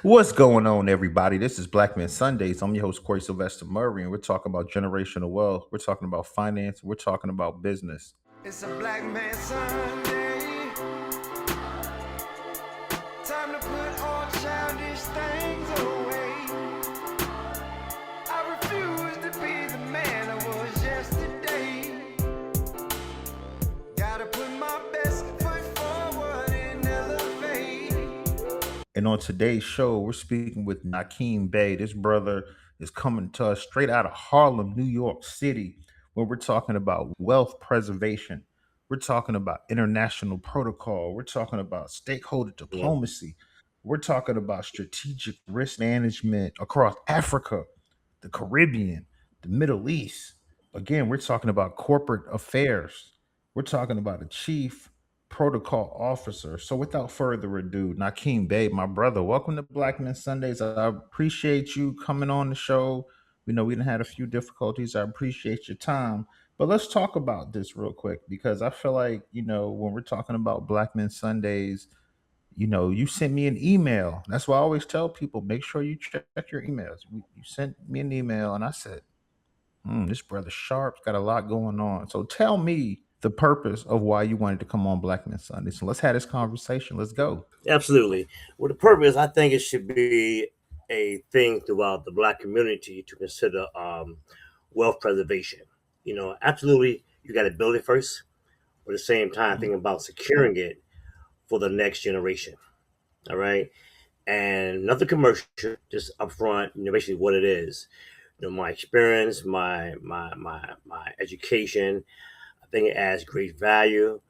What's going on, everybody? This is Black Men Sundays. I'm your host, Corey Sylvester Murray, and we're talking about generational wealth. We're talking about finance. We're talking about business. It's a black man Sunday. Time to put all childish things away. I refuse to be the man I was yesterday. Gotta put my best foot forward and elevate. And on today's show, we're speaking with Nakiim Bey. This brother is coming to us straight out of Harlem, New York City, where we're talking about wealth preservation. We're talking about international protocol. We're talking about stakeholder Yeah, diplomacy. We're talking about strategic risk management across Africa, the Caribbean, the Middle East. Again, we're talking about corporate affairs. We're talking about a chief protocol officer. So without further ado, Nakeem Bey, my brother, welcome to Black Men Sundays. I appreciate you coming on the show. We know we done had a few difficulties. I appreciate your time. But let's talk about this real quick because I feel like, when we're talking about Black Men Sundays, you sent me an email. That's why I always tell people make sure you check your emails. You sent me an email and I said, this brother Sharp's got a lot going on. So tell me the purpose of why you wanted to come on Black Men Sunday. So let's have this conversation. Let's go. absolutely. Well, the purpose, I think it should be a thing throughout the black community to consider wealth preservation. Absolutely, you got to build it first, but at the same time, Mhm. think about securing it for the next generation. All right. And nothing commercial, just upfront, basically what it is. My experience, my education, I think it adds great value.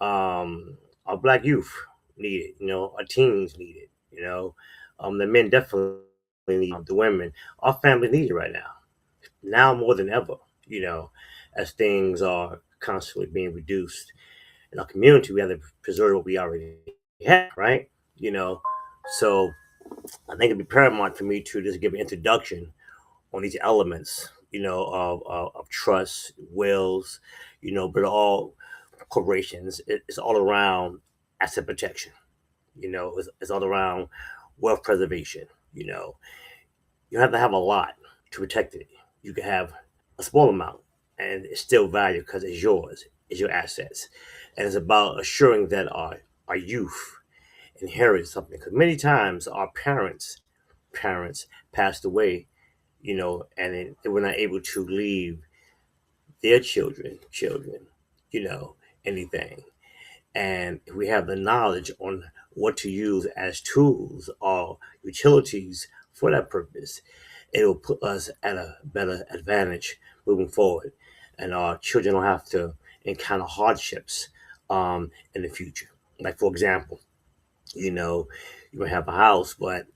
Our black youth need it. Our teens need it. The men definitely need the women. Our families need it right now more than ever. You know, as things are constantly being reduced in our community, we have to preserve what we already have, right? You know, so I think it'd be paramount for me to just give an introduction on these elements, of trust, wills, but all corporations, it's all around asset protection. It's all around wealth preservation. You have to have a lot to protect it. You can have a small amount, and it's still value because it's yours, it's your assets, and it's about assuring that our youth inherit something. Because many times our parents passed away, and they were not able to leave their children, you know, anything. And if we have the knowledge on what to use as tools or utilities for that purpose, it will put us at a better advantage moving forward. And our children don't have to encounter hardships in the future. Like, for example, you might have a house, but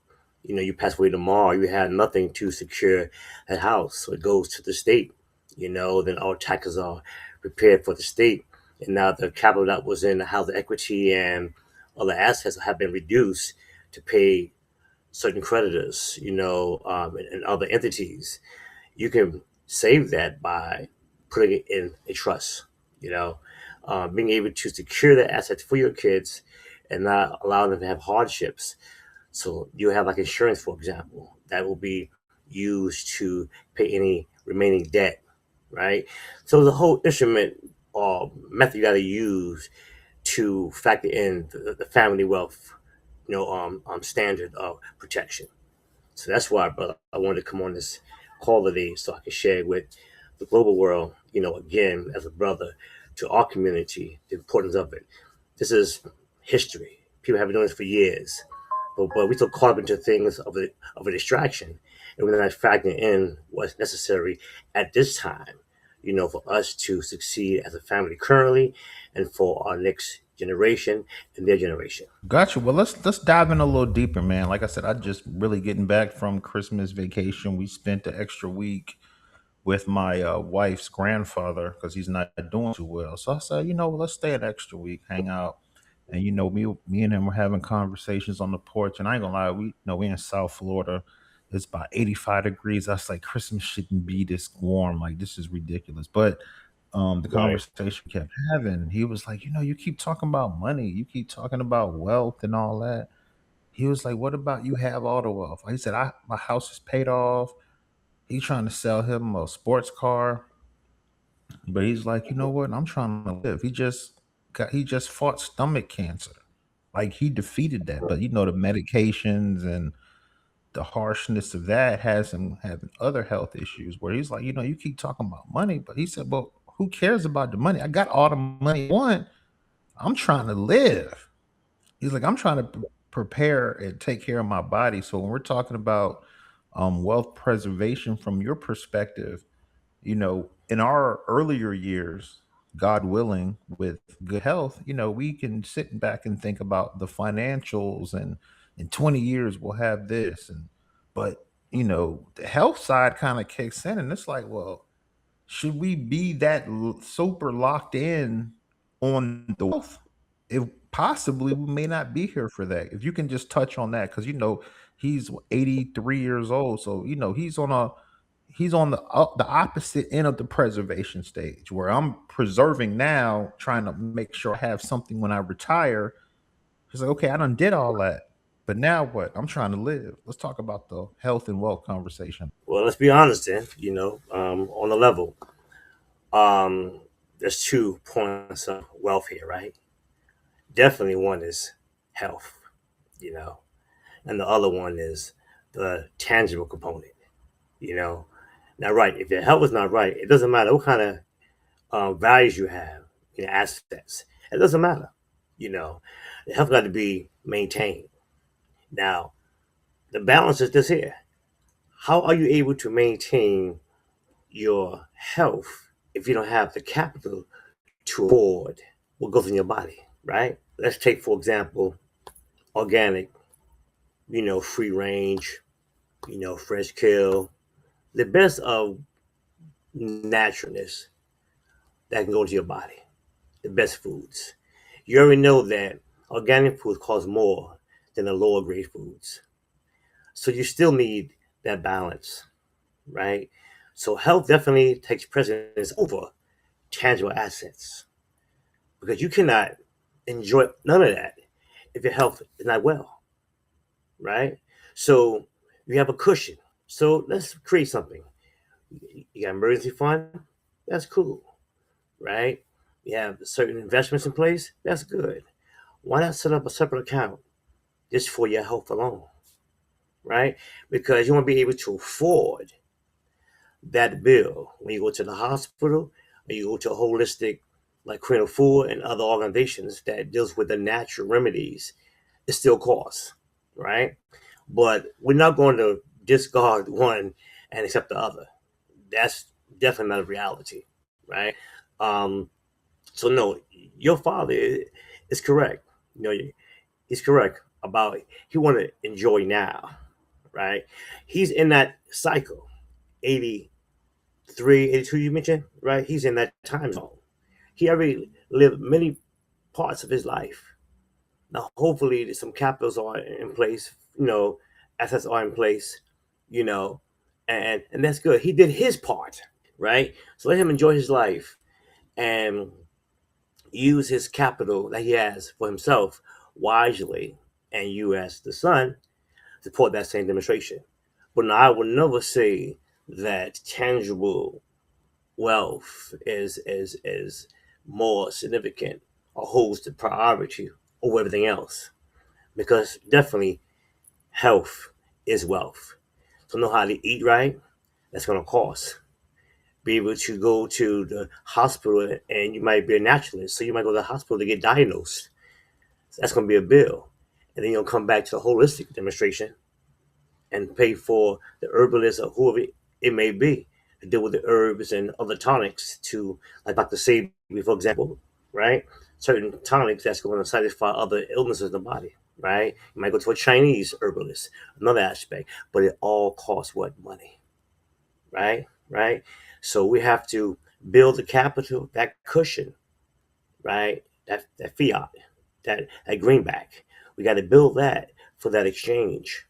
you pass away tomorrow, you have nothing to secure that house. So it goes to the state, then all taxes are prepared for the state. And now the capital that was in the house equity and other assets have been reduced to pay certain creditors, and other entities. You can save that by putting it in a trust, being able to secure the assets for your kids and not allow them to have hardships. So you have like insurance, for example, that will be used to pay any remaining debt, right? So the whole instrument or method you got to use to factor in the family wealth, standard of protection. So that's why, brother, I wanted to come on this call today so I can share with the global world, again, as a brother to our community, the importance of it. This is history. People have been doing this for years, but we still caught up into things of a distraction, and we're not factoring in what's necessary at this time, for us to succeed as a family currently, and for our next generation and their generation. Gotcha. Well, let's dive in a little deeper, man. Like I said, I just really getting back from Christmas vacation. We spent the extra week with my wife's grandfather because he's not doing too well. So I said, let's stay an extra week, hang out, and me and him were having conversations on the porch. And I ain't gonna lie, we in South Florida. It's about 85 degrees. I was like, Christmas shouldn't be this warm. Like this is ridiculous. But the Right. conversation we kept having, he was like, you keep talking about money, you keep talking about wealth and all that. He was like, "What about you have all the wealth?" He said, "I my house is paid off." He's trying to sell him a sports car, but he's like, "You know what? I'm trying to live." He just fought stomach cancer. Like he defeated that, but the medications and the harshness of that has him having other health issues where he's like, you keep talking about money, but he said, "Well, who cares about the money? I got all the money I want. I'm trying to live." He's like, "I'm trying to prepare and take care of my body." So when we're talking about wealth preservation from your perspective, in our earlier years, God willing, with good health, we can sit back and think about the financials, and in 20 years we'll have this. But the health side kind of kicks in, and it's like, well, should we be that super locked in on the wealth? If possibly we may not be here for that. If you can just touch on that, because he's 83 years old, so he's on the opposite end of the preservation stage, where I'm preserving now, trying to make sure I have something when I retire. He's like, okay, I done did all that, but now what? I'm trying to live. Let's talk about the health and wealth conversation. Well, let's be honest then. On the level, there's 2 points of wealth here, right? Definitely one is health, you know, and the other one is the tangible component, you know. Now, right, if your health is not right, it doesn't matter what kind of values you have, assets. It doesn't matter, you know. The health got to be maintained. Now, the balance is this here. How are you able to maintain your health if you don't have the capital to afford what goes in your body, right? Let's take, for example, organic, free range, fresh kill, the best of naturalness that can go into your body, the best foods. You already know that organic foods cost more than the lower grade foods. So you still need that balance, right? So health definitely takes precedence over tangible assets because you cannot enjoy none of that if your health is not well, right? So you have a cushion. So let's create something. You got emergency fund, that's cool, right? You have certain investments in place, that's good. Why not set up a separate account just for your health alone, right? Because you want to be able to afford that bill when you go to the hospital or you go to a holistic like Queen of Food and other organizations that deals with the natural remedies. It still costs, right? But we're not going to discard one and accept the other. That's definitely not a reality, right? Um, so no, your father is correct. You know, he's correct about he want to enjoy now, right? He's in that cycle, 83, 82. You mentioned, right? He's in that time zone. He already lived many parts of his life. Now, hopefully, some capitals are in place, assets are in place, you know, and that's good. He did his part, right? So let him enjoy his life and use his capital that he has for himself wisely, and you, as the son, support that same demonstration. But now, I would never say that tangible wealth is more significant or holds the priority over everything else, because definitely health is wealth. So know how to eat right. That's going to cost. Be able to go to the hospital, and you might be a naturalist, so you might go to the hospital to get diagnosed. So that's going to be a bill, and then you'll come back to the holistic demonstration and pay for the herbalist or whoever it may be to deal with the herbs and other tonics to, like Dr. Sabi, for example, right? Certain tonics that's going to satisfy other illnesses in the body, right? You might go to a Chinese herbalist, another aspect, but it all costs what? Money, right? Right? So we have to build the capital, that cushion, right? That fiat, that greenback. We got to build that for that exchange.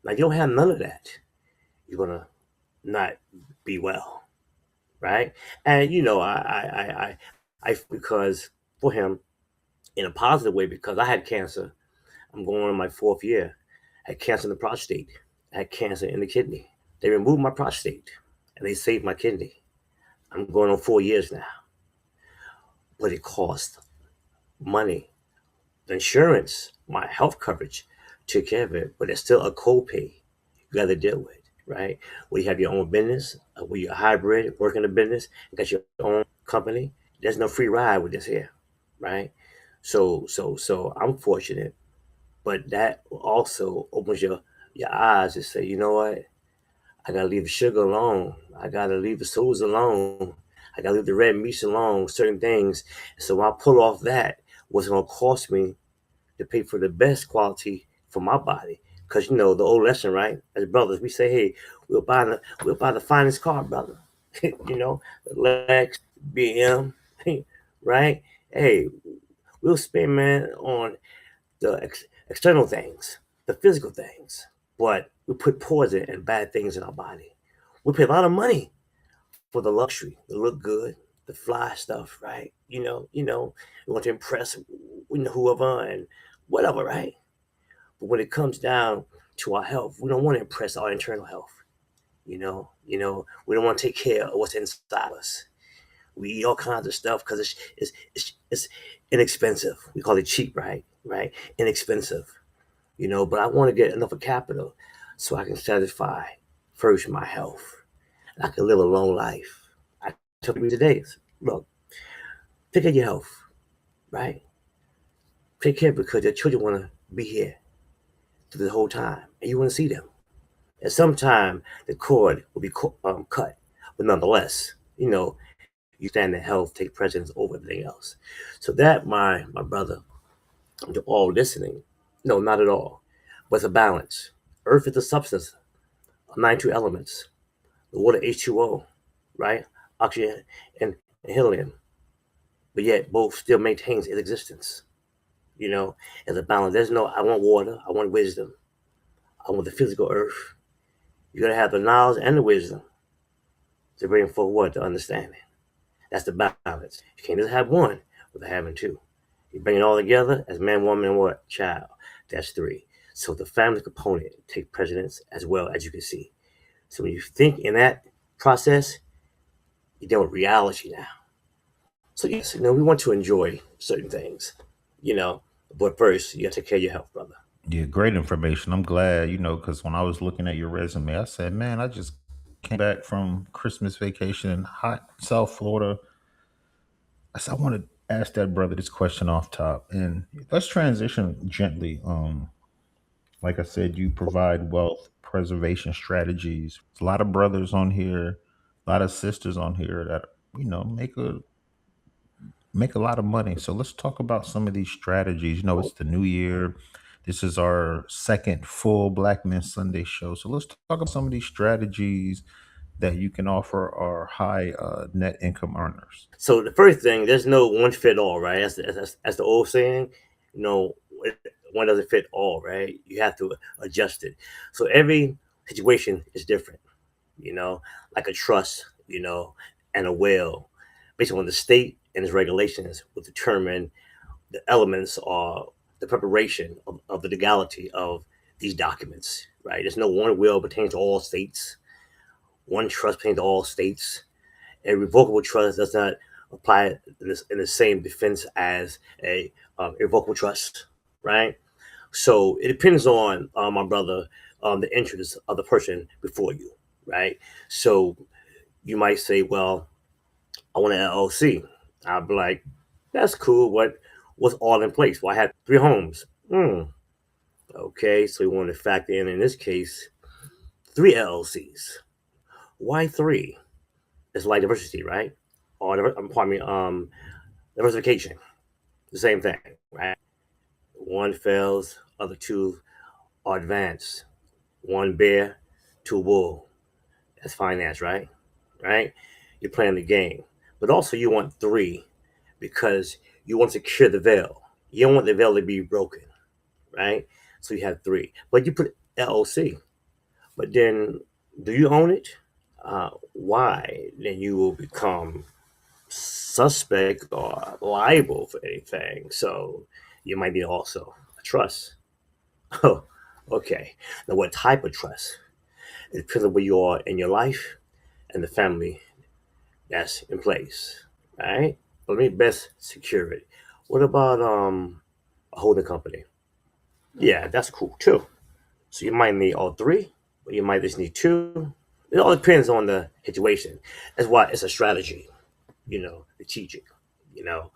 Now, you don't have none of that, you're gonna not be well, right? And I because for him in a positive way, because I had cancer. I'm going on my 4th year. I had cancer in the prostate. I had cancer in the kidney. They removed my prostate and they saved my kidney. I'm going on 4 years now, but it cost money. The insurance, my health coverage, took care of it, but it's still a copay you got to deal with, right? Where you have your own business, where you're a hybrid, working a business, you got your own company. There's no free ride with this here, right? So I'm fortunate, but that also opens your eyes to say, you know what? I gotta leave the sugar alone. I gotta leave the souls alone. I gotta leave the red meats alone. Certain things. So when I pull off that, what's gonna cost me to pay for the best quality for my body? Because you know the old lesson, right? As brothers, we say, "Hey, we'll buy the finest car, brother." You know, the Lex, BM, right? Hey, we'll spend, man, on the external things, the physical things, but we put poison and bad things in our body. We pay a lot of money for the luxury, the look good, the fly stuff, right? We want to impress, whoever and whatever, right? But when it comes down to our health, we don't want to impress our internal health. We don't want to take care of what's inside us. We eat all kinds of stuff because it's inexpensive. We call it cheap, right? Right? Inexpensive. But I want to get enough of capital so I can satisfy first my health. And I can live a long life. I tell people today, look, take care of your health, right? Take care because your children want to be here through the whole time, and you want to see them. And sometime the cord will be cut, but nonetheless, you stand in health, take precedence over everything else. So that, my brother, to all listening, no, not at all, but it's a balance. Earth is the substance of 92 elements. The water H2O, right? Oxygen and helium. But yet both still maintains its existence, as a balance. There's no, I want water, I want wisdom, I want the physical earth. You gotta have the knowledge and the wisdom to bring forward what? The understanding. That's the balance. You can't just have one without having two. You bring it all together as man, woman, and what? Child. That's three. So the family component take precedence as well, as you can see. So when you think in that process, you're dealing with reality now. So yes, we want to enjoy certain things, you know, but first you gotta take care of your health, brother. Yeah, great information. I'm glad, because when I was looking at your resume, I said, man, I just came back from Christmas vacation in hot South Florida. I said, I want to ask that brother this question off top. And let's transition gently. Like I said, you provide wealth preservation strategies. There's a lot of brothers on here, a lot of sisters on here that, make a lot of money. So let's talk about some of these strategies. It's the new year. This is our second full Black Men Sunday show. So let's talk about some of these strategies that you can offer our high net income earners. So the first thing, there's no one fit all, right? That's the old saying. You know, one doesn't fit all, right? You have to adjust it. So every situation is different. Like a trust, and a will, based on the state and its regulations, will determine the elements or the preparation of the legality of these documents, right? There's no one will pertains to all states, one trust pertains to all states. A revocable trust does not apply in the same defense as a irrevocable trust, right? So it depends on, my brother, the interests of the person before you, right? So you might say, well, I want an LLC. I'd be like, that's cool. What's all in place? Well, I had three homes. Okay, so we want to factor in this case, three LLCs. Why three? It's like diversity, right? Or pardon me, diversification. The same thing, right? One fails, other two are advanced. One bear, two bull. That's finance, right? Right? You're playing the game. But also you want three because you want to secure the veil. You don't want the veil to be broken, right? So you have three. But you put LLC. But then do you own it? Why? Then you will become suspect or liable for anything. So you might need also a trust. Oh, Okay. Now, what type of trust? It depends on where you are in your life and the family that's in place, right? Let me best secure it. What about a holding company? Yeah, that's cool too. So you might need all three, or you might just need two. It all depends on the situation. That's why it's a strategy, strategic. You know,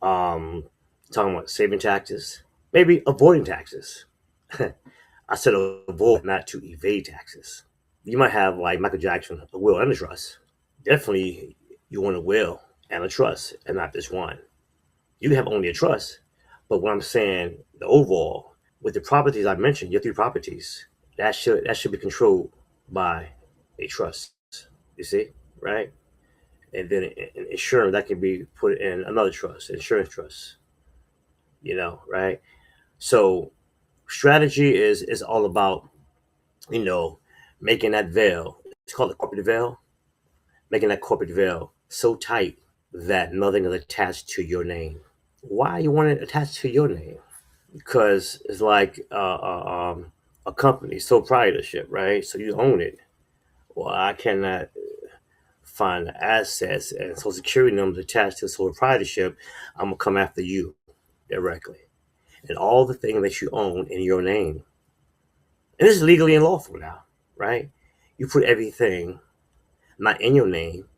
um, talking about saving taxes, maybe avoiding taxes. I said avoid, not to evade taxes. You might have like Michael Jackson, a will and a trust. Definitely, you want a will and a trust, and not just one. You can have only a trust, but what I'm saying, the overall, with the properties I mentioned, your three properties, that should be controlled by a trust. You see, right? And then insurance that can be put in another trust, insurance trust. Right? So strategy is all about you know making that veil. It's called the corporate veil. Making that corporate veil so tight that nothing is attached to your name. Why you want it attached to your name? Because it's like a company, sole proprietorship, right? So you own it. Well, I cannot find the assets and social security numbers attached to sole proprietorship. I'm gonna come after you directly, and all the things that you own in your name, and this is legally and lawful now, right? You put everything not in your name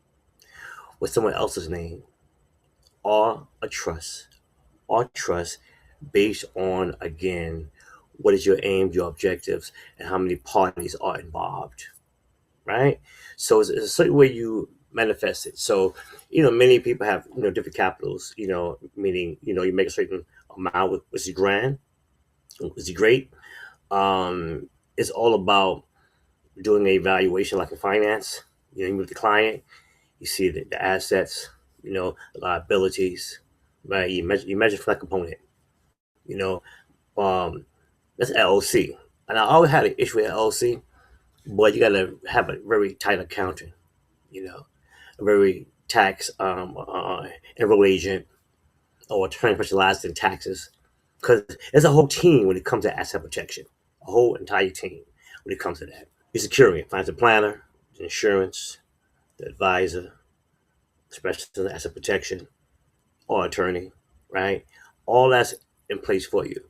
with someone else's name, or a trust, or trust based on again what is your aim, your objectives, and how many parties are involved, right? So it's a certain way you manifest it. So many people have different capitals. Meaning you make a certain amount, which is grand, which is great. It's all about doing a evaluation, like in finance. You meet the client, you see the assets, the liabilities, right? You measure for that component. You know, um, that's LLC. And I always had an issue with LLC, but you got to have a very tight accountant, a very tax enroll agent or attorney specialized in taxes, because there's a whole team when it comes to asset protection, a whole entire team when it comes to that. You're securing it, financial planner, insurance, the advisor, specialist in asset protection, or attorney, right? All that's in place for you.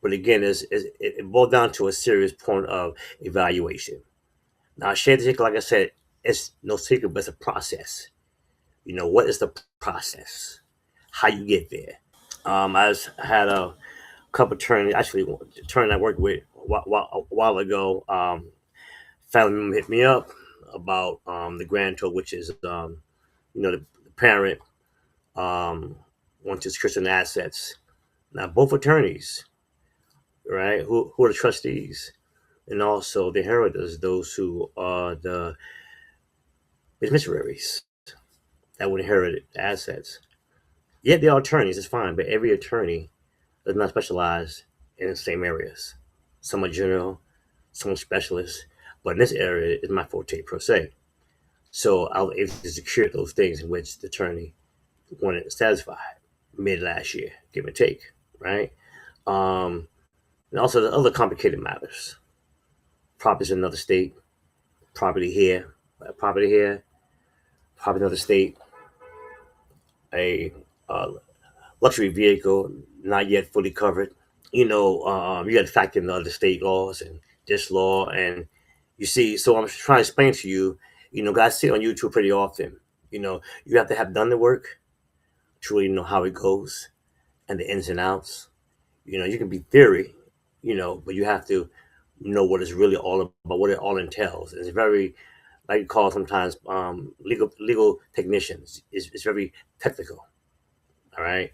But again, it boils down to a serious point of evaluation. Now, strategic, like I said, it's no secret, but it's a process. What is the process? How you get there? I had a couple attorneys, actually, attorney I worked with a while ago. Family member hit me up about the grand tour, which is the parent um, wants to secure certain assets. Now, both attorneys, right, who are the trustees, and also the inheritors, those who are the beneficiaries that would inherit the assets. Yeah, they are attorneys, it's fine, but every attorney does not specialize in the same areas. Some are general, some are specialists, but in this area is my forte per se. So I was able to secure those things in which the attorney wanted satisfied mid last year, give and take, right? Um, and also the other complicated matters. Property in another state, property here, property here, property in another state, a luxury vehicle not yet fully covered. You got to factor in the other state laws and this law, and you see. So I'm trying to explain to you. Guys see it on YouTube pretty often. You have to have done the work to really know how it goes and the ins and outs. You can be theory, but you have to know what it's really all about, what it all entails. It's very, like you call sometimes legal technicians. It's very technical. All right.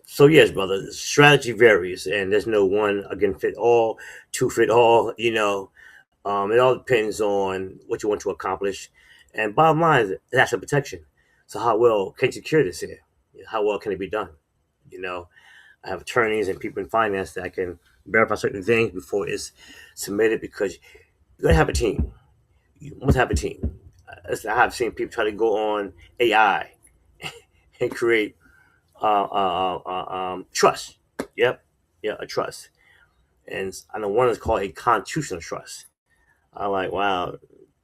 So yes, brother, strategy varies, and there's no one again fit all, two fit all. It all depends on what you want to accomplish, and bottom line is that's a protection. So how well can you secure this here? How well can it be done? You know, I have attorneys and people in finance that can verify certain things before it's submitted, because you gotta have a team. You must have a team. I have seen people try to go on AI and create trust. Yep, yeah, a trust. and I know one is called a constitutional trust. I'm like, wow,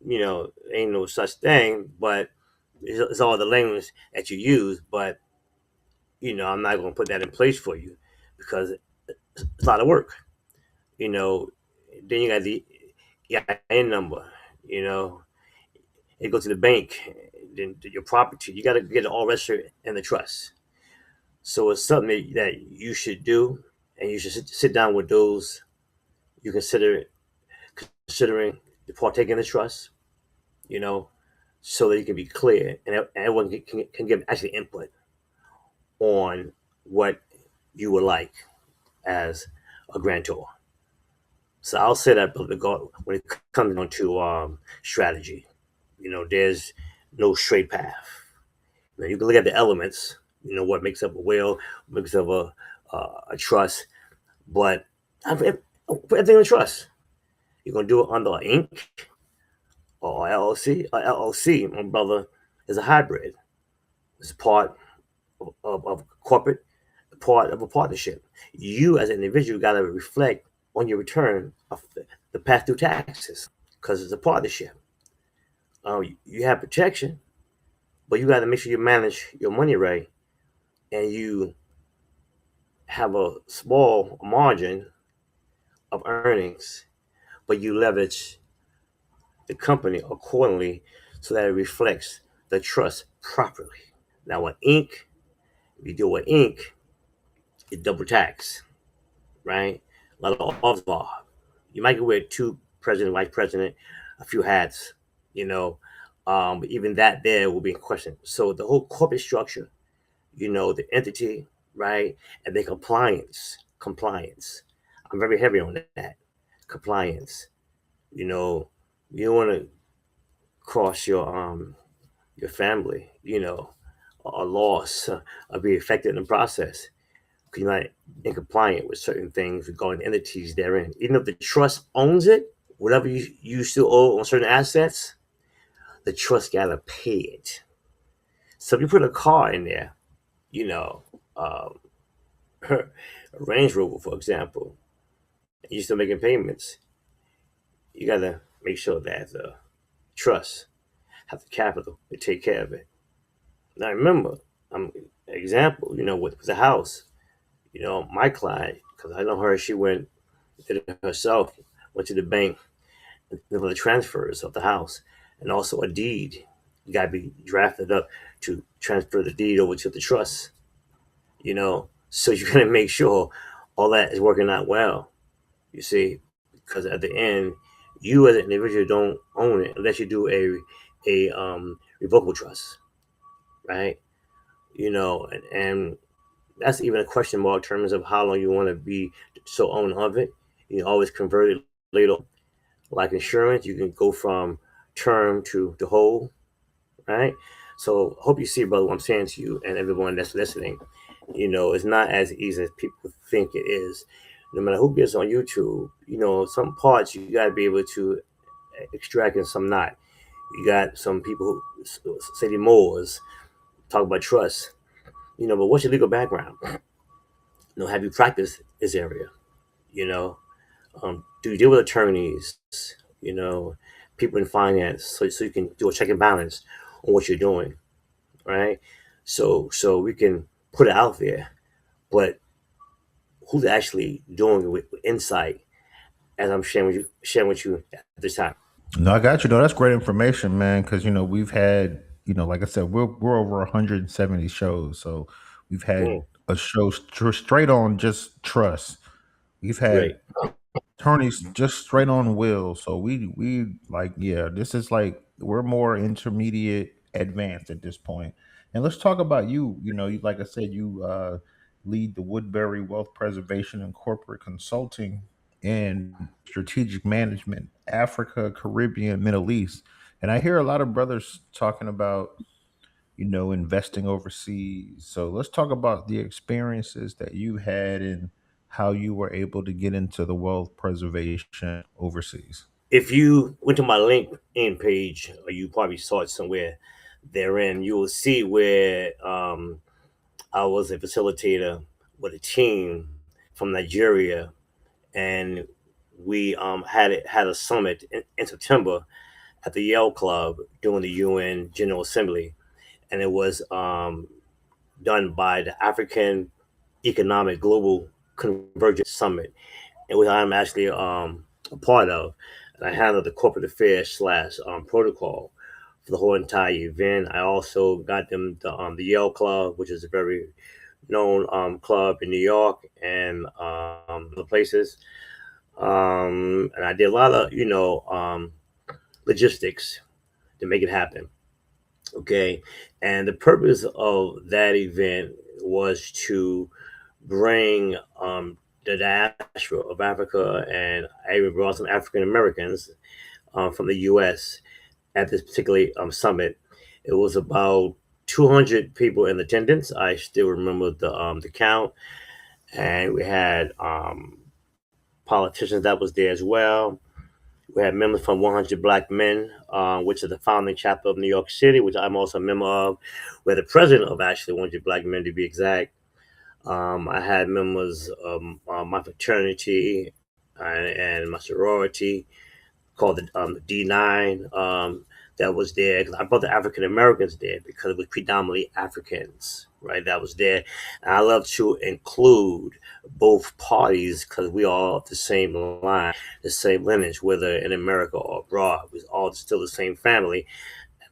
ain't no such thing, but it's all the language that you use. But I'm not going to put that in place for you because it's a lot of work. You know, then you got the EIN number. You know, it goes to the bank, then to your property. You got to get it all registered in the trust. So it's something that you should do, and you should sit down with those you considering to partake in the trust. You know, so that you can be clear and everyone can give actually input on what you would like as a grantor. So I'll say that when it comes down to strategy, there's no straight path. You can look at the elements, what makes up a will, what makes up a trust, but I put everything in trust. You're going to do it under Inc. or LLC. LLC, my brother, is a hybrid. It's part of corporate, part of a partnership. You as an individual got to reflect on your return of the path through taxes because it's a partnership. You have protection, but you got to make sure you manage your money right and you have a small margin of earnings, but you leverage the company accordingly so that it reflects the trust properly. Now, with Inc., if you deal with Inc., it's double tax, right? A lot of off law. You might wear two president, vice president, a few hats, you know, but even that there will be in question. So the whole corporate structure, the entity, right, and then compliance. I'm very heavy on that compliance. You know, you don't want to cross your family, a loss or be affected in the process because you're not in compliant with certain things regarding entities therein. Even if the trust owns it, whatever you still owe on certain assets, the trust gotta pay it. So if you put a car in there, you know, um, a Range Rover, for example, and you're still making payments, you gotta make sure that the trust have the capital to take care of it. Now remember, example, with the house, my client, because I know her, she did it herself, went to the bank for the transfers of the house, and also a deed. You got to be drafted up to transfer the deed over to the trust. So you're gonna make sure all that is working out well. You see, because at the end, you as an individual don't own it unless you do a revocable trust, right? And that's even a question mark in terms of how long you want to be so owner of it. You can always convert it later. Like insurance, you can go from term to whole, right? So hope you see, brother, what I'm saying to you and everyone that's listening. It's not as easy as people think it is. No matter who gets on YouTube, some parts you got to be able to extract and some not. You got some people who say the Moors talk about trust, but what's your legal background? Have you practiced this area? You know, do you deal with attorneys? You know, people in finance, so you can do a check and balance on what you're doing, right? So we can put it out there, but who's actually doing it with insight, as I'm sharing with you at this time. No, I got you. No, that's great information, man. Because we've had, like I said, we're over 170 shows, so we've had Mm, a show straight on just trust. We've had great. attorneys just straight on will. So we like, yeah, this is like we're more intermediate, advanced at this point. And let's talk about you. You, like I said, you lead the Woodbury Wealth Preservation and Corporate Consulting and Strategic Management, Africa, Caribbean, Middle East. And I hear a lot of brothers talking about investing overseas. So let's talk about the experiences that you had and how you were able to get into the wealth preservation overseas. If you went to my LinkedIn page, or you probably saw it somewhere therein, you will see where I was a facilitator with a team from Nigeria and we had a summit in September at the Yale Club during the UN General Assembly, and it was done by the African Economic Global Convergence Summit, and which I'm actually a part of. And I handled the corporate affairs slash protocol for the whole entire event. I also got them the Yale Club, which is a very known club in New York and other places. And I did a lot of logistics to make it happen. Okay, and the purpose of that event was to bring the diaspora of Africa, and I even brought some African Americans from the U.S. at this particular summit. It was about 200 people in attendance. I still remember the count, and we had politicians that was there as well. We had members from 100 Black Men, which is the founding chapter of New York City, which I'm also a member of. We're the president of actually 100 Black Men to be exact. I had members of my fraternity and my sorority called the D9 that was there. 'Cause I brought the African Americans there because it was predominantly Africans, right? That was there. And I love to include both parties because we all the same line, the same lineage, whether in America or abroad. We're all still the same family.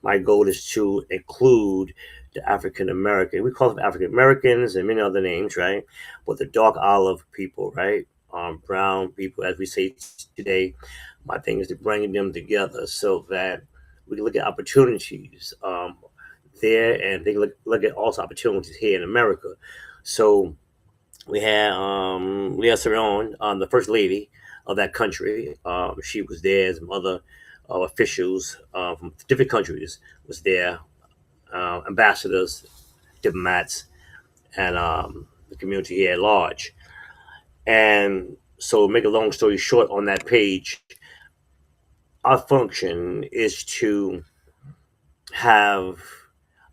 My goal is to include the African American. We call them African Americans and many other names, right? But the dark olive people, right? Brown people, as we say today. My thing is to bring them together so that we can look at opportunities there, and they look at also opportunities here in America. So we had Leah Saron, the first lady of that country. She was there. Some other officials from different countries was there, ambassadors, diplomats, and the community here at large. And so, make a long story short, on that page, our function is to have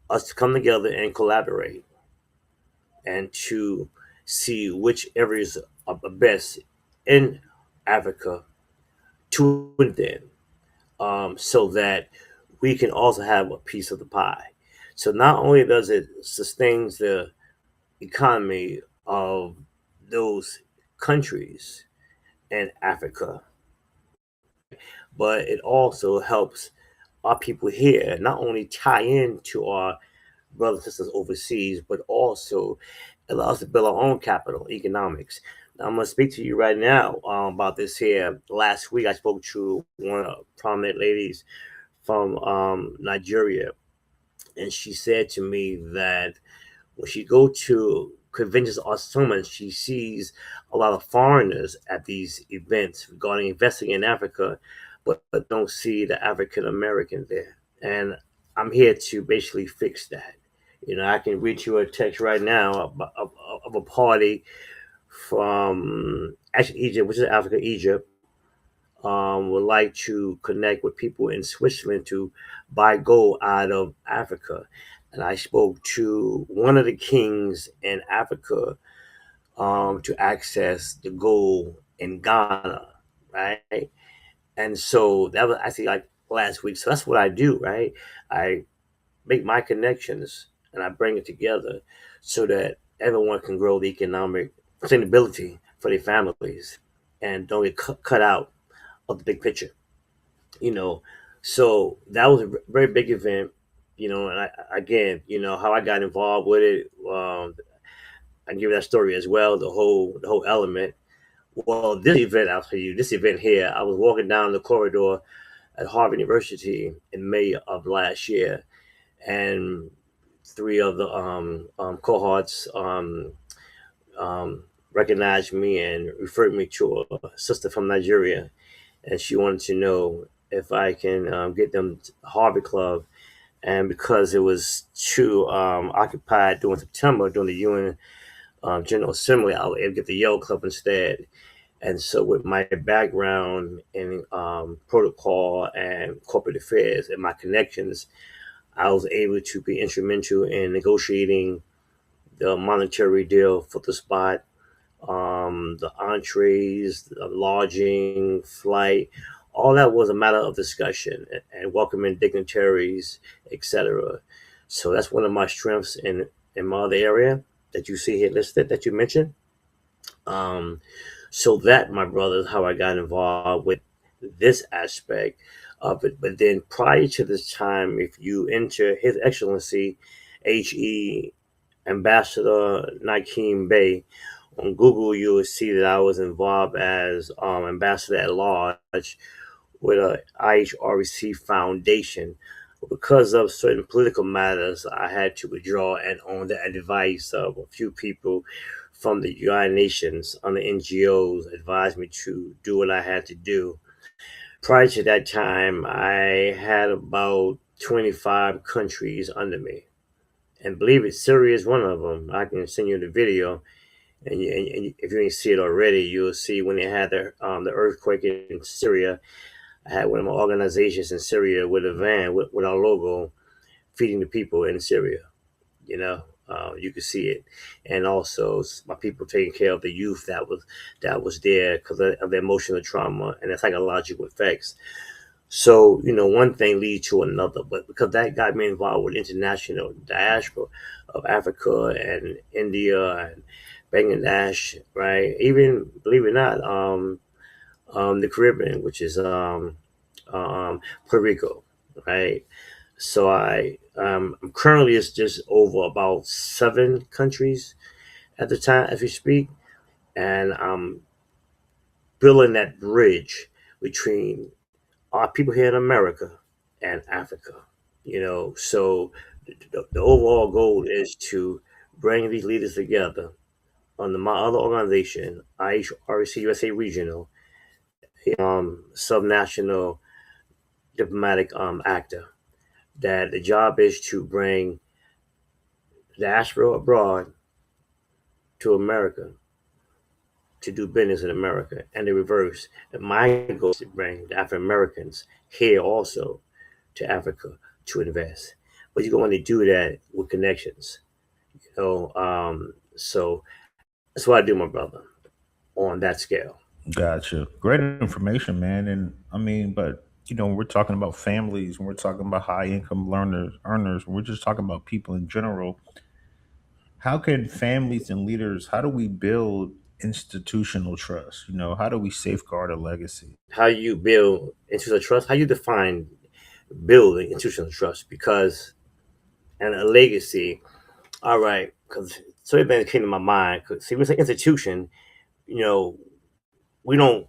us come together and collaborate and to see which areas are best in Africa to within, so that we can also have a piece of the pie. So not only does it sustain the economy of those countries in Africa, but it also helps our people here not only tie in to our brothers and sisters overseas, but also allows us to build our own capital, economics. Now, I'm going to speak to you right now about this here. Last week, I spoke to one of the prominent ladies from Nigeria, and she said to me that when she go to conventions or summits, she sees a lot of foreigners at these events regarding investing in Africa, but don't see the African American there. And I'm here to basically fix that. I can read you a text right now of a party from actually Egypt, which is Africa, Egypt, would like to connect with people in Switzerland to buy gold out of Africa. And I spoke to one of the kings in Africa to access the gold in Ghana, right? And so that was actually like last week. So that's what I do, right? I make my connections and I bring it together so that everyone can grow the economic sustainability for their families and don't get cut out of the big picture, you know. So that was a very big event, and again, how I got involved with it. I can give you that story as well, the whole element. Well, this event, I'll tell you, this event here, I was walking down the corridor at Harvard University in May of last year, and three of the cohorts recognized me and referred me to a sister from Nigeria, and she wanted to know if I can get them to the Harvard Club. And because it was too occupied during September during the UN General Assembly, I was able to get the Yale Club instead. And so, with my background in protocol and corporate affairs and my connections, I was able to be instrumental in negotiating the monetary deal for the spot. the entrees, the lodging, flight, all that was a matter of discussion and welcoming dignitaries, etc. So that's one of my strengths in my other area that you see here listed that you mentioned. Um, so that, my brother, is how I got involved with this aspect of it. But then prior to this time, if you enter His Excellency HE Ambassador Nakiim Bey on Google, you will see that I was involved as ambassador at large with a IHRC foundation. Because of certain political matters, I had to withdraw, and on the advice of a few people from the United Nations on the NGOs advised me to do what I had to do. Prior to that time, I had about 25 countries under me. And believe it, Syria is one of them. I can send you the video, and if you didn't see it already, you'll see when they had the earthquake in Syria. I had one of my organizations in Syria with a van with our logo, feeding the people in Syria. You know, you could see it, and also my people taking care of the youth that was there because of the emotional trauma and the psychological effects. So, one thing leads to another, but because that got me involved with international diaspora of Africa and India and Bangladesh, right? Even believe it or not, the Caribbean, which is Puerto Rico, right? So I'm currently it's just over about 7 countries at the time as we speak, and I'm building that bridge between our people here in America and Africa. So the overall goal is to bring these leaders together under my other organization, IHRC USA Regional, subnational diplomatic actor. That the job is to bring diaspora abroad to America to do business in America, and the reverse. And my goal is to bring the African Americans here also to Africa to invest. But you're going to do that with connections. So that's what I do, my brother, on that scale. Gotcha. Great information, man. And I mean, but we're talking about families, and we're talking about high income learners, earners. We're just talking about people in general. How can families and leaders? How do we build institutional trust? How do we safeguard a legacy? How you build institutional trust? How you define building institutional trust? Because and a legacy. All right, because so many things came to my mind. Because see, when we say institution, you know, we don't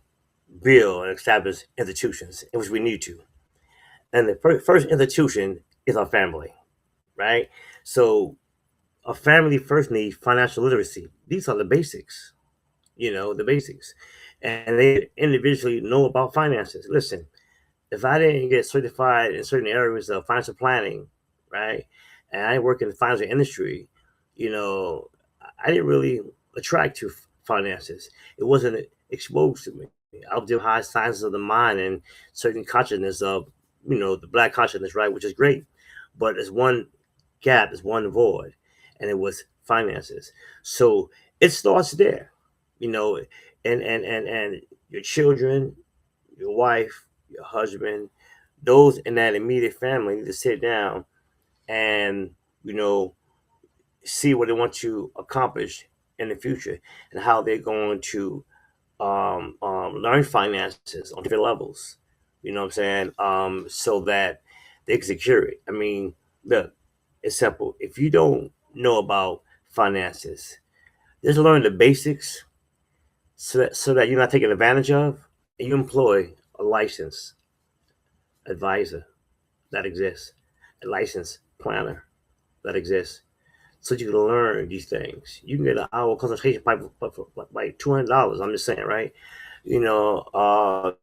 build and establish institutions in which we need to. And the first institution is our family, right? So a family first needs financial literacy. These are the basics, the basics. And they individually know about finances. Listen, if I didn't get certified in certain areas of financial planning, right, and I work in the financial industry, you know, I didn't really attract to finances. It wasn't exposed to me. I was doing high sciences of the mind and certain consciousness of, the black consciousness, right, which is great. But there's one gap, there's one void, and it was finances. So it starts there, you know, and your children, your wife, your husband, those in that immediate family need to sit down and, you know, see what they want to accomplish in the future and how they're going to learn finances on different levels. You know what I'm saying? So that they can secure it. I mean, look, it's simple. If you don't know about finances, just learn the basics so that you're not taken advantage of, and you employ a licensed advisor that exists, a licensed planner that exists, so you can learn these things. You can get an hour consultation for like $200. I'm just saying, right? You know,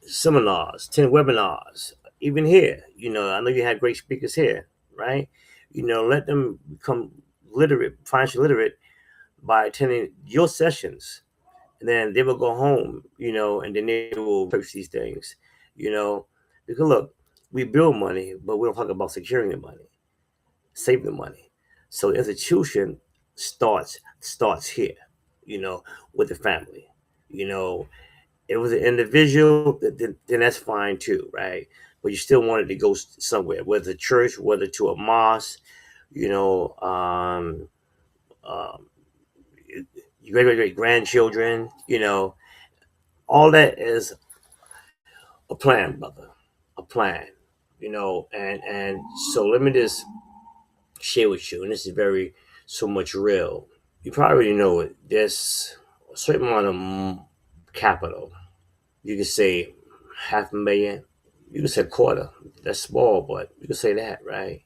seminars, 10 webinars, even here. I know you had great speakers here, right? Let them become literate, financially literate by attending your sessions, and then they will go home, and then they will research these things, you know, because look, we build money, but we don't talk about securing the money, save the money. So the institution starts here. you know, with the family. You know, it was an individual, then that's fine too, right? But you still wanted to go somewhere, whether church, whether to a mosque, you know, um, your great great great grandchildren, all that is a plan, brother, a plan, and so let me just share with you, and this is very so much real. You probably already know it. There's a certain amount of capital. You could say 500,000. You could say quarter. That's small, but you could say that, right?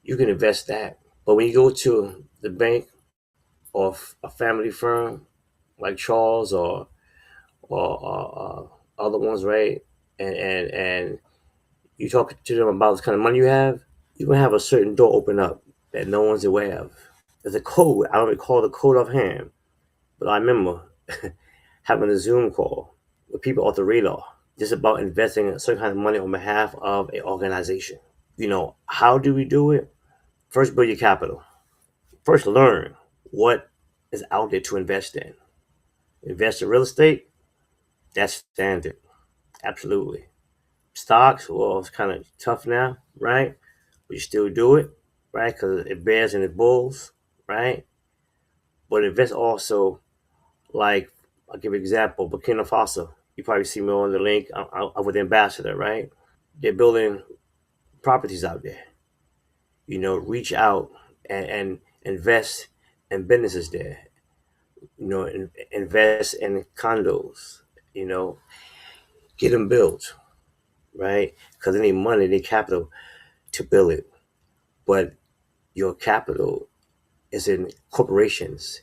You can invest that. But when you go to the bank or a family firm like Charles or other ones, right? And you talk to them about the kind of money you have, you're gonna have a certain door open up that no one's aware of. There's a code. I don't recall the code offhand, but I remember having a Zoom call with people off the radar just about investing a certain kind of money on behalf of an organization. How do we do it? First, build your capital. First, learn what is out there to invest in. Invest in real estate, that's standard. Absolutely. Stocks, well, it's kind of tough now, right? But you still do it, right? Because it bears and it bulls, right? But invest also, like, I'll give you an example, Burkina Faso. You probably see me on the link. I'm with the ambassador, right? They're building properties out there. Reach out and invest in businesses there. Invest in condos. You know, get them built, right? Because they need money, they need capital to build it. But your capital is in corporations,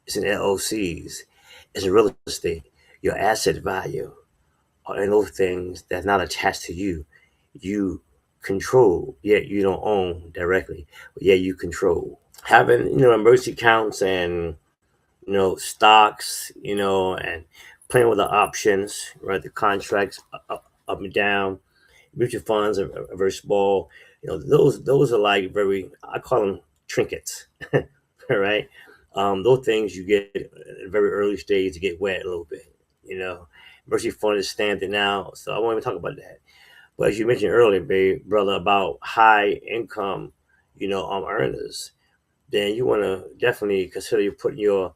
it's in LLCs, it's in real estate. Your asset value are in those things that's not attached to you. You control, yet you don't own directly, but yet you control. Having, emergency accounts and, stocks, and playing with the options, right? The contracts up and down. Mutual funds are very small. Those are like very, I call them trinkets, right? Those things you get at a very early stage to get wet a little bit. You know, Emergency fund is standard now, so I won't even talk about that. But as you mentioned earlier, babe, brother, about high income, earners, then you want to definitely consider you putting your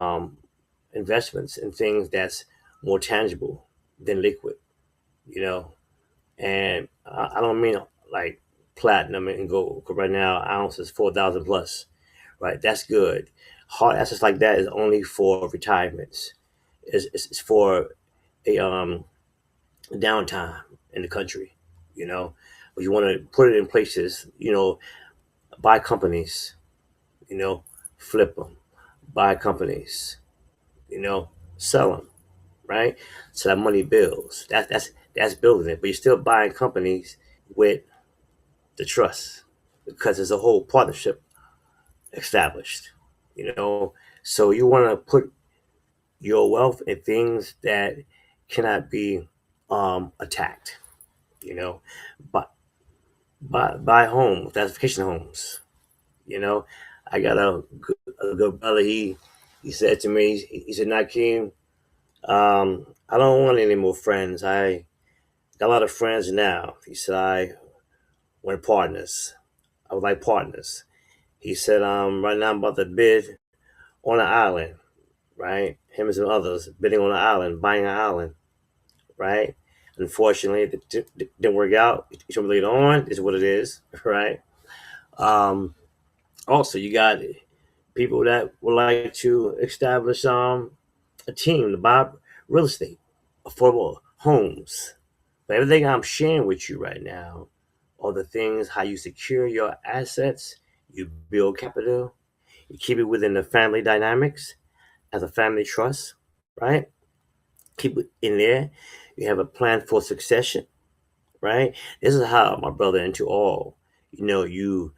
um, investments in things that's more tangible than liquid. You know, and I don't mean like platinum and gold. 'Cause right now, ounce is 4,000 plus. Right, that's good. Hard assets like that is only for retirements. It's for a downtime in the country. You know, but you want to put it in places. Buy companies. You know, flip them. Buy companies. Sell them. Right, so that money builds. That's building it. But you're still buying companies with the trust because there's a whole partnership established. You know, so you want to put your wealth in things that cannot be attacked. You know, but buy homes, that's vacation homes. You know, I got a good brother. He said to me, he said, Nakiim, I don't want any more friends. I got a lot of friends now. He said, I want partners. I would like partners. He said, right now I'm about to bid on an island, right? Him and some others bidding on an island, buying an island, right? Unfortunately, it didn't work out. It's later on, is what it is, right? Um, Also, you got people that would like to establish a team to buy real estate, affordable homes. But everything I'm sharing with you right now are the things how you secure your assets, you build capital, you keep it within the family dynamics as a family trust, right? Keep it in there. You have a plan for succession, right? This is how my brother into all, you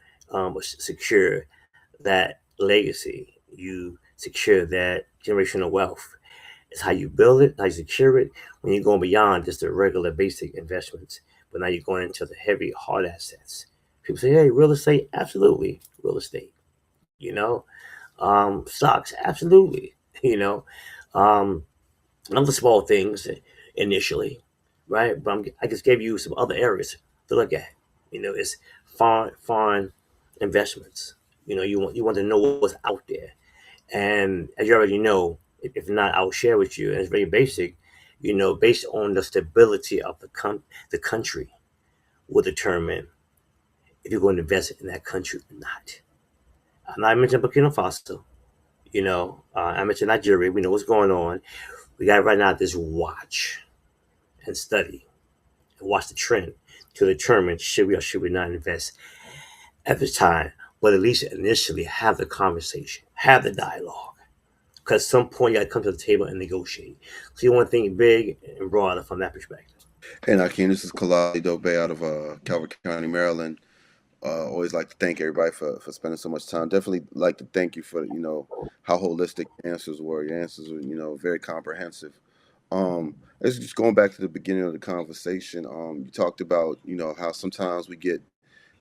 secure that legacy. You secure that generational wealth. It's how you build it, how you secure it when you're going beyond just the regular basic investments. But now you're going into the heavy hard assets. People say, hey, real estate, absolutely. Real estate, you know, stocks, absolutely. you know. Um, Other small things initially, right? But I just gave you some other areas to look at. It's foreign investments. You want to know what's out there, and as you already know, if not, I'll share with you. And it's very basic. Based on the stability of the country, will determine if you're going to invest in that country or not. I mentioned Burkina Faso. I mentioned Nigeria. We know what's going on. We got right now this watch and study and watch the trend to determine should we or should we not invest at this time, but at least initially have the conversation, have the dialogue. Because at some point you got to come to the table and negotiate. So you want to think big and broader from that perspective. Hey, Nakeem, this is Kalali Bey out of Calvert County, Maryland. Always like to thank everybody for spending so much time. Definitely like to thank you for how holistic your answers were. Your answers were very comprehensive. It's just going back to the beginning of the conversation. You talked about how sometimes we get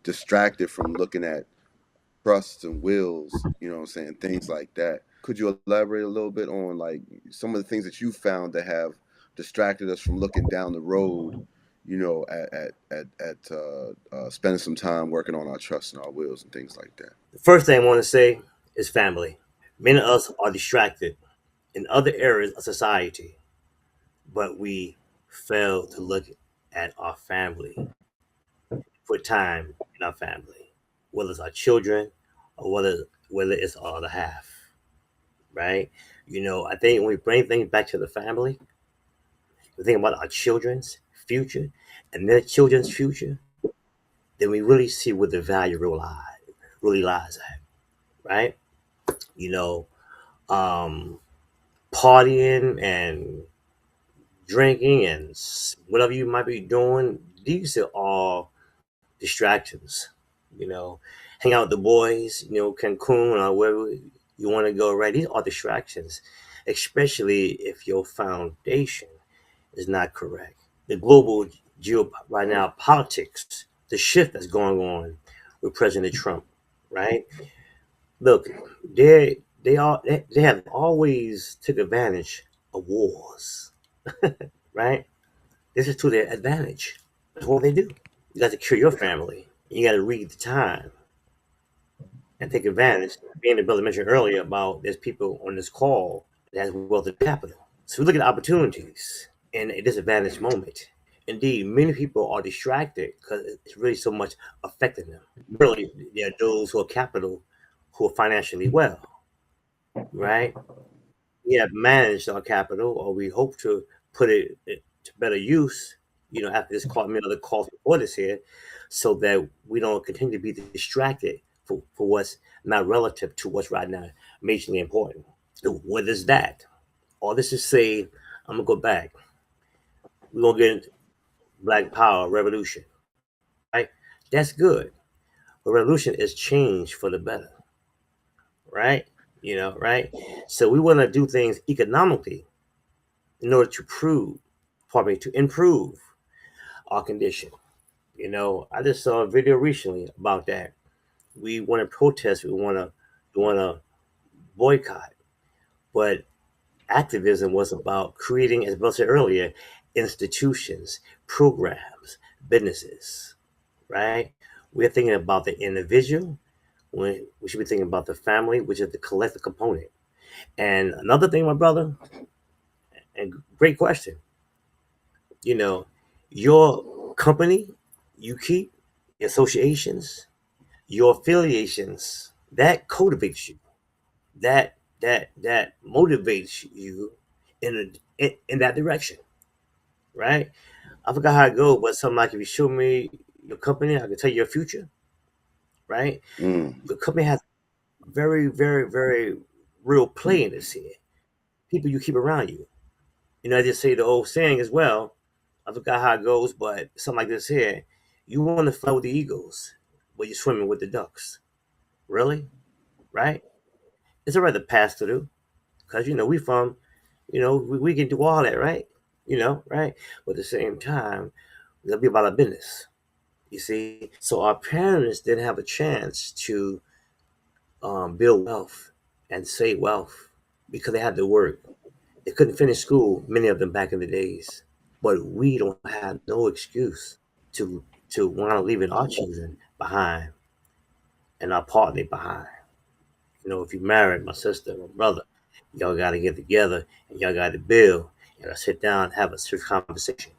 distracted from looking at trusts and wills, what I'm saying, things like that. Could you elaborate a little bit on like some of the things that you found that have distracted us from looking down the road, at spending some time working on our trusts and our wills and things like that? The first thing I want to say is family. Many of us are distracted in other areas of society, but we fail to look at our family, put time in our family, whether it's our children or whether it's our other half, right? I think when we bring things back to the family, we think about our children's future and their children's future, then we really see where the value really lies at, right? You know, um, Partying and drinking and whatever you might be doing, these are all distractions. You know, Hang out with the boys, Cancun or wherever you want to go, right? These are distractions, especially if your foundation is not correct. The global right now politics, the shift that's going on with President Trump, right? Look, they have always took advantage of wars, right? This is to their advantage. That's what they do. You got to cure your family. You got to read the time and take advantage. Being the brother mentioned earlier about there's people on this call that has wealth and capital. So we look at opportunities in a disadvantaged moment. Indeed, many people are distracted because it's really so much affecting them. Really, there are those who are capital who are financially well, right? We have managed our capital, or we hope to put it to better use, after this call, the calls before this here, so that we don't continue to be distracted for what's not relative to what's right now majorly important. So what is that? All this is say, I'm gonna go back. We're gonna get into Black Power revolution, right? That's good. But revolution is change for the better, right? Right? So we want to do things economically in order to improve our condition. I just saw a video recently about that. We want to protest, we want to boycott, but activism was about creating, as I said earlier, institutions, programs, businesses, right? We're thinking about the individual. We should be thinking about the family, which is the collective component. And another thing, my brother, and great question, you know, your company you keep, your associations, your affiliations, that cultivates you, that motivates you in that direction, right? I forgot how it goes, but something like if you show me your company, I can tell you your future, right? Mm. The company has very, very, very real play in this here. People you keep around you. I just say the old saying as well. I forgot how it goes, but something like this here. You want to fly with the eagles, but you're swimming with the ducks. Really? Right? It's a rather pass through. Because, we from, we can do all that, right? Right? But at the same time, we gotta be about our business. You see? So our parents didn't have a chance to build wealth and save wealth. because they had to work. They couldn't finish school, many of them back in the days. But we don't have no excuse to want to leave our children behind and our partner behind. If you married, my sister, my brother, y'all got to get together and y'all got to build. You got to sit down and have a serious conversation.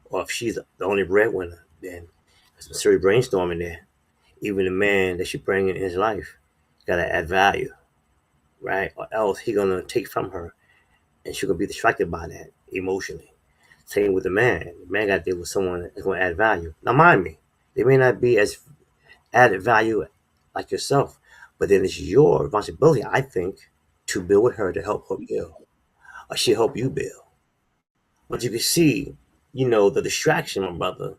Or if she's the only breadwinner, then there's some serious brainstorming there. Even the man that she bring in his life got to add value, right? Or else he gonna take from her, and she gonna be distracted by that emotionally. Same with the man. The man got to deal with someone that's gonna add value. Now, mind me, they may not be as added value like yourself, but then it's your responsibility, I think, to build with her to help her build, or she help you build. But you can see, the distraction, my brother,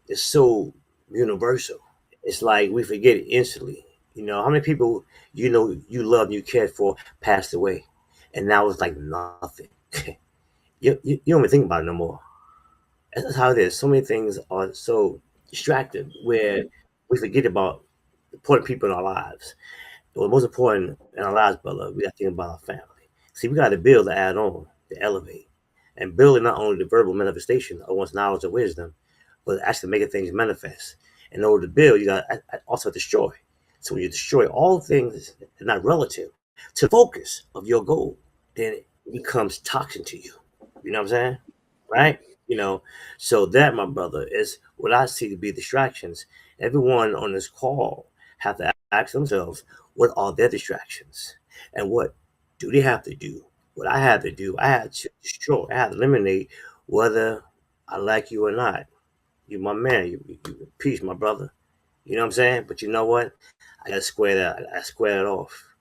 is so universal. It's like we forget it instantly. How many people you loved and you cared for passed away, and now it's like nothing. You don't even think about it no more. That's how it is. So many things are so distracted where we forget about the important people in our lives. What's most important in our lives, brother, we got to think about our family. See, we got to build to add on, to elevate. And building not only the verbal manifestation of one's knowledge or wisdom, but actually making things manifest. In order to build, you got to also destroy. So when you destroy all things that are not relative to the focus of your goal, then it becomes toxin to you. You know what I'm saying? Right? You know, so that, my brother, is what I see to be distractions. Everyone on this call have to ask themselves, what are their distractions? And what do they have to do? What I had to do, I had to destroy, I had to eliminate whether I like you or not. You my man, you peace, my brother. You know what I'm saying? But you know what? I gotta square that. I gotta square it off.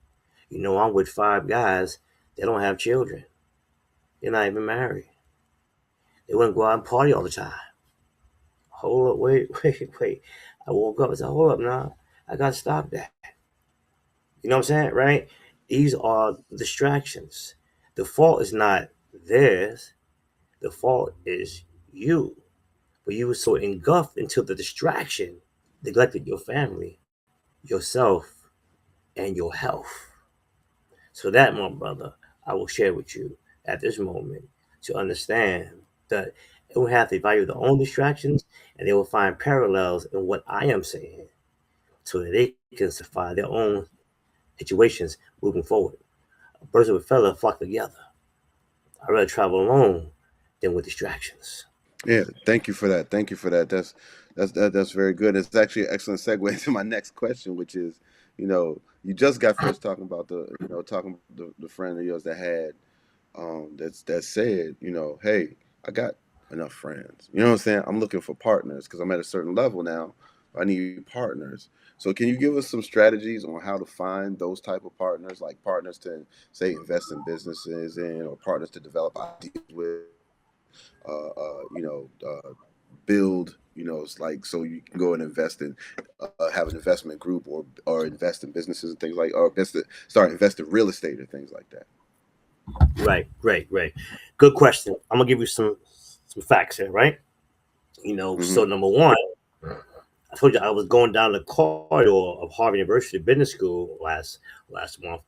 I'm with 5 guys. They don't have children. They're not even married. They wouldn't go out and party all the time. Hold up, wait, wait. I woke up and said, hold up now. I gotta stop that. You know what I'm saying? Right? These are distractions. The fault is not theirs. The fault is you. But you were so engulfed into the distraction, neglected your family, yourself, and your health. So that, my brother, I will share with you at this moment to understand that they will have to evaluate their own distractions and they will find parallels in what I am saying so that they can survive their own situations moving forward. Birds of a feather flock together. I'd rather travel alone than with distractions. Yeah, thank you for that. Thank you for that. That's very good. It's actually an excellent segue to my next question, which is, you just got finished talking about talking about the friend of yours that had that said, hey, I got enough friends. You know what I'm saying? I'm looking for partners because I'm at a certain level now. I need partners. So can you give us some strategies on how to find those type of partners, like partners to say invest in businesses in, or partners to develop ideas with, uh, uh, you know, uh, build, it's like so you can go and invest in, have an investment group, or invest in businesses and things like, or start investing in real estate or things like that. Right, great, great. Good question. I'm gonna give you some facts here, right? So Hmm. number one, I told you I was going down the corridor of Harvard University Business School last month,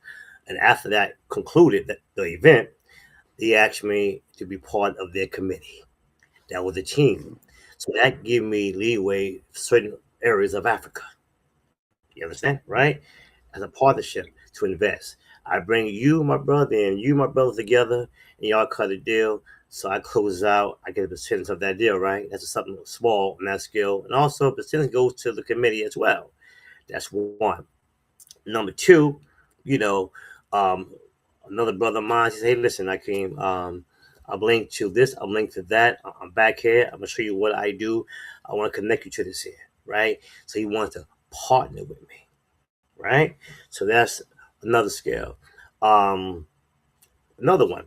and after that concluded that the event, they asked me to be part of their committee. That was a team, so that gave me leeway for certain areas of Africa. You understand, right? As a partnership to invest. I bring you, my brother, and you, my brother, together, and y'all cut a deal. So I close out. I get a percentage of that deal, right? That's something small on that scale, and also a percentage goes to the committee as well. That's one. Number two, you know, um, another brother of mine says, "Hey, listen, Nakiim, I'm linked to this. I'm linked to that. I'm back here. I'm gonna show you what I do. I want to connect you to this here, right?" So he wants to partner with me, right? So that's another scale. Um, Another one,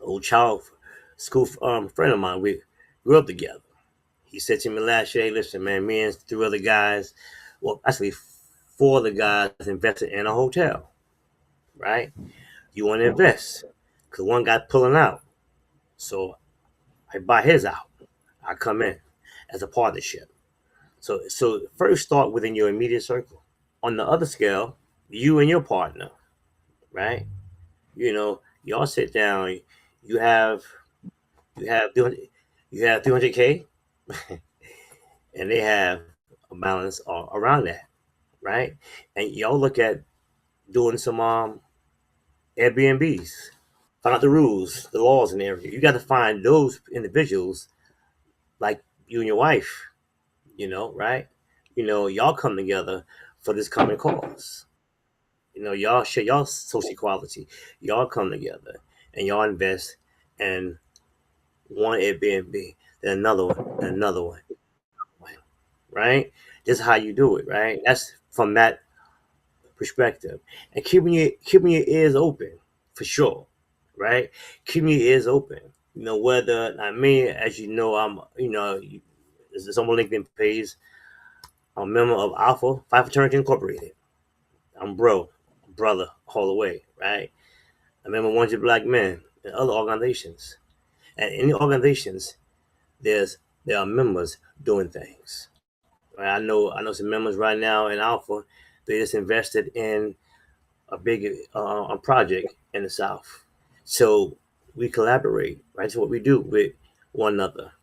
old child school friend of mine. We grew up together. He said to me last year, "Hey, listen, man, me and 3 other guys, well, actually 4 other guys invested in a hotel, right? You want to invest? Because one guy pulling out, so I buy his out. I come in as a partnership. So first start within your immediate circle. On the other scale, you and your partner, right? Y'all sit down. You have you have 300, you have 300K, and they have a balance around that, right? And y'all look at doing some Airbnbs. Find out the rules, the laws in the area. You got to find those individuals like you and your wife, right? Y'all come together for this common cause. Y'all share y'all social equality. Y'all come together and y'all invest in one Airbnb, then another one, and another one, right? This is how you do it, right? That's from that perspective. And keeping your ears open for sure, right? Keeping your ears open. Whether I mean, as you know, there's someone LinkedIn page. I'm a member of Alpha Phi Fraternity Incorporated. I'm brother all the way, right? I remember One Hundred Black Men and other organizations. And in the organizations, there's there are members doing things. Right? I know some members right now in Alpha. They just invested in a big project in the South. So we collaborate, right? So what we do with one another,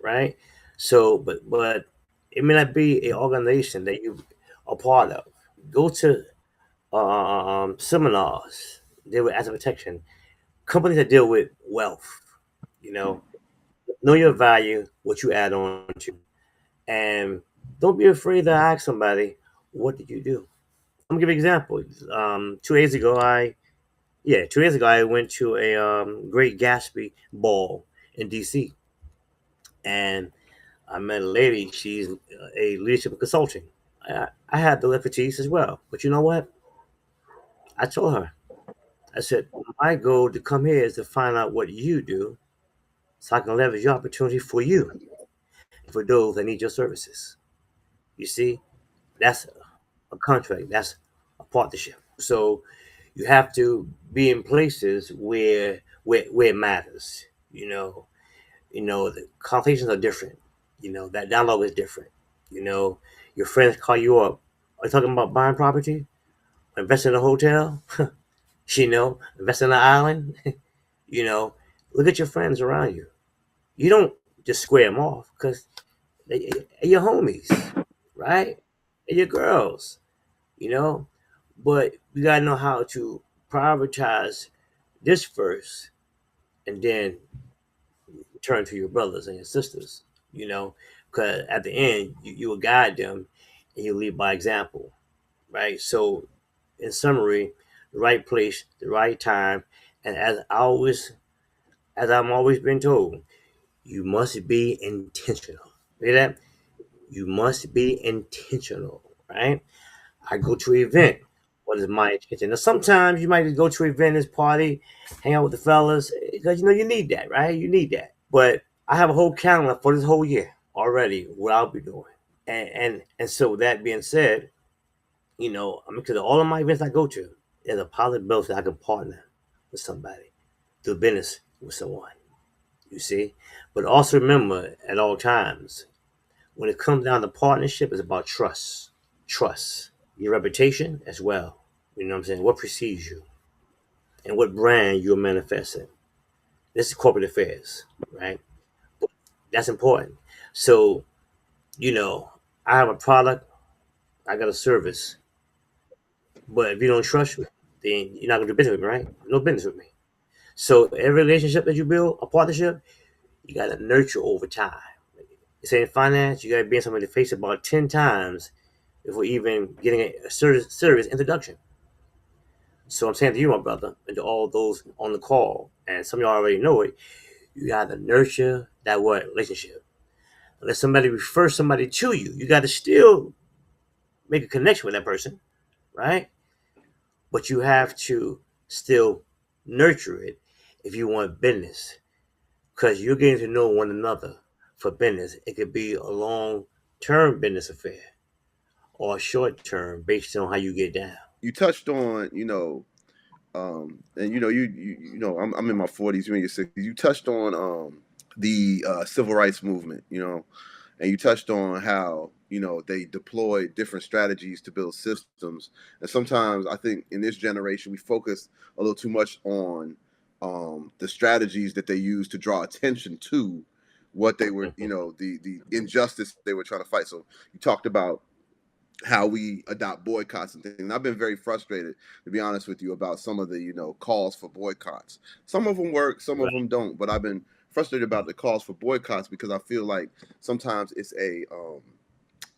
right? So, but it may not be an organization that you are part of. Go to seminars, deal with asset protection, companies that deal with wealth. You know, know your value, what you add on to, and don't be afraid to ask somebody, "What did you do?" I'm gonna give you an example. 2 days ago, 2 days ago, I went to a Great Gatsby ball in DC, and I met a lady. She's a leadership consulting. I had the expertise as well, but you know what? I told her, I said, my goal to come here is to find out what you do so I can leverage your opportunity for you and for those that need your services. You see, that's a contract, that's a partnership. So you have to be in places where it matters. The conversations are different. That dialogue is different. You know, your friends call you up. Are you talking about buying property? Invest in a hotel? Invest in an island? you know, Look at your friends around you. You don't just square them off because they're your homies, right? They're your girls, you know. But you gotta know how to prioritize this first, and then turn to your brothers and your sisters. Because at the end, you will guide them, and you lead by example, right? So, in summary, the right place, the right time, and as I'm always been told, you must be intentional. Hear that? You must be intentional, right? I go to an event. What is my intention? Now, sometimes you might just go to an event, this party, hang out with the fellas, because you need that, right? You need that. But I have a whole calendar for this whole year already, what I'll be doing. And so, that being said, because all of my events I go to, there's a possibility I can partner with somebody, do business with someone, you see? But also remember at all times, when it comes down to partnership, it's about trust. Trust. Your reputation as well. You know what I'm saying? What precedes you and what brand you're manifesting. This is corporate affairs, right? That's important. So, you know, I have a product, I got a service, but if you don't trust me, then you're not gonna do business with me, right? No business with me. So every relationship that you build, a partnership, you gotta nurture over time. You say in finance, you gotta be in somebody's face about 10 times before even getting a serious introduction. So I'm saying to you, my brother, and to all those on the call, and some of y'all already know it, you gotta nurture that what relationship. Let somebody refer somebody to you. You gotta still make a connection with that person, right? But you have to still nurture it if you want business, because you're getting to know one another for business. It could be a long-term business affair or a short-term based on how you get down. You touched on, and I'm in my 40s, you're in your 60s. You touched on the civil rights movement, And you touched on how they deploy different strategies to build systems. And sometimes I think in this generation we focus a little too much on the strategies that they use to draw attention to what they were, the injustice they were trying to fight. So you talked about how we adopt boycotts and things. And I've been very frustrated, to be honest with you, about some of the calls for boycotts. Some of them work, some of Right. them don't. But I've been frustrated about the calls for boycotts because I feel like sometimes it's a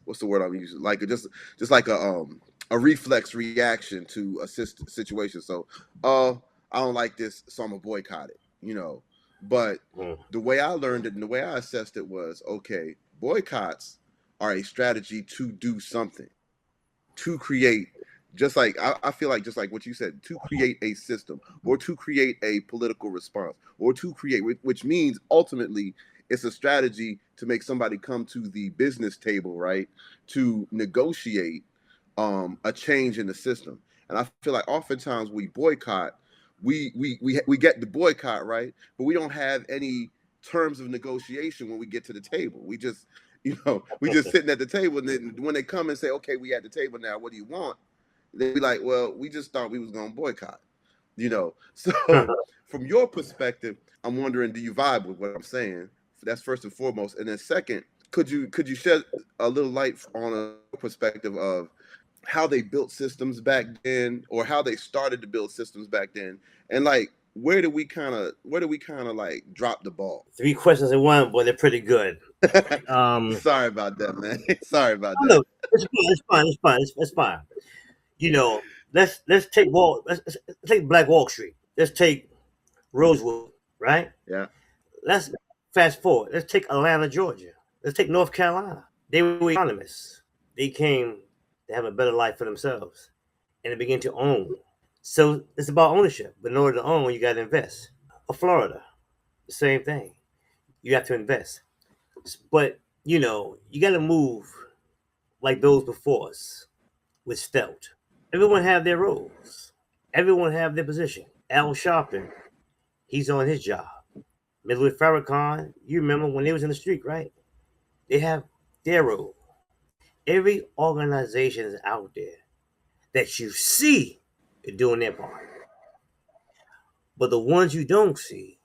what's the word I'm using? Like just like a reflex reaction to a situation. So, I don't like this, so I'm gonna boycott it. But Mm. the way I learned it and the way I assessed it was okay. Boycotts are a strategy to do something, to create, just like I feel like, just like what you said, to create a system or to create a political response or to create, which means ultimately it's a strategy to make somebody come to the business table, right, to negotiate a change in the system. And I feel like oftentimes we boycott, we get the boycott, right, but we don't have any terms of negotiation when we get to the table. We just we just sitting at the table, and then when they come and say, okay, we at the table now, what do you want? They be like, well, we just thought we was gonna boycott. So from your perspective, I'm wondering, do you vibe with what I'm saying? That's first and foremost. And then second, could you shed a little light on a perspective of how they built systems back then, or how they started to build systems back then, and like where do we kind of like drop the ball? 3 questions in one, boy, they're pretty good. Um, Sorry about that, man. Sorry about oh, that. no, it's fine. It's fine. It's fine. It's fine. You know, let's take let's take Black Wall Street. Let's take Rosewood, right? Yeah. Let's fast forward. Let's take Atlanta, Georgia. Let's take North Carolina. They were economists. They came to have a better life for themselves, and they began to own. So it's about ownership. But in order to own, you got to invest. Or Florida, the same thing. You have to invest. But you got to move like those before us with stealth. Everyone have their roles. Everyone have their position. Al Sharpton, he's on his job. Middleweight Farrakhan, you remember when they was in the street, right? They have their role. Every organization is out there that you see are doing their part. But the ones you don't see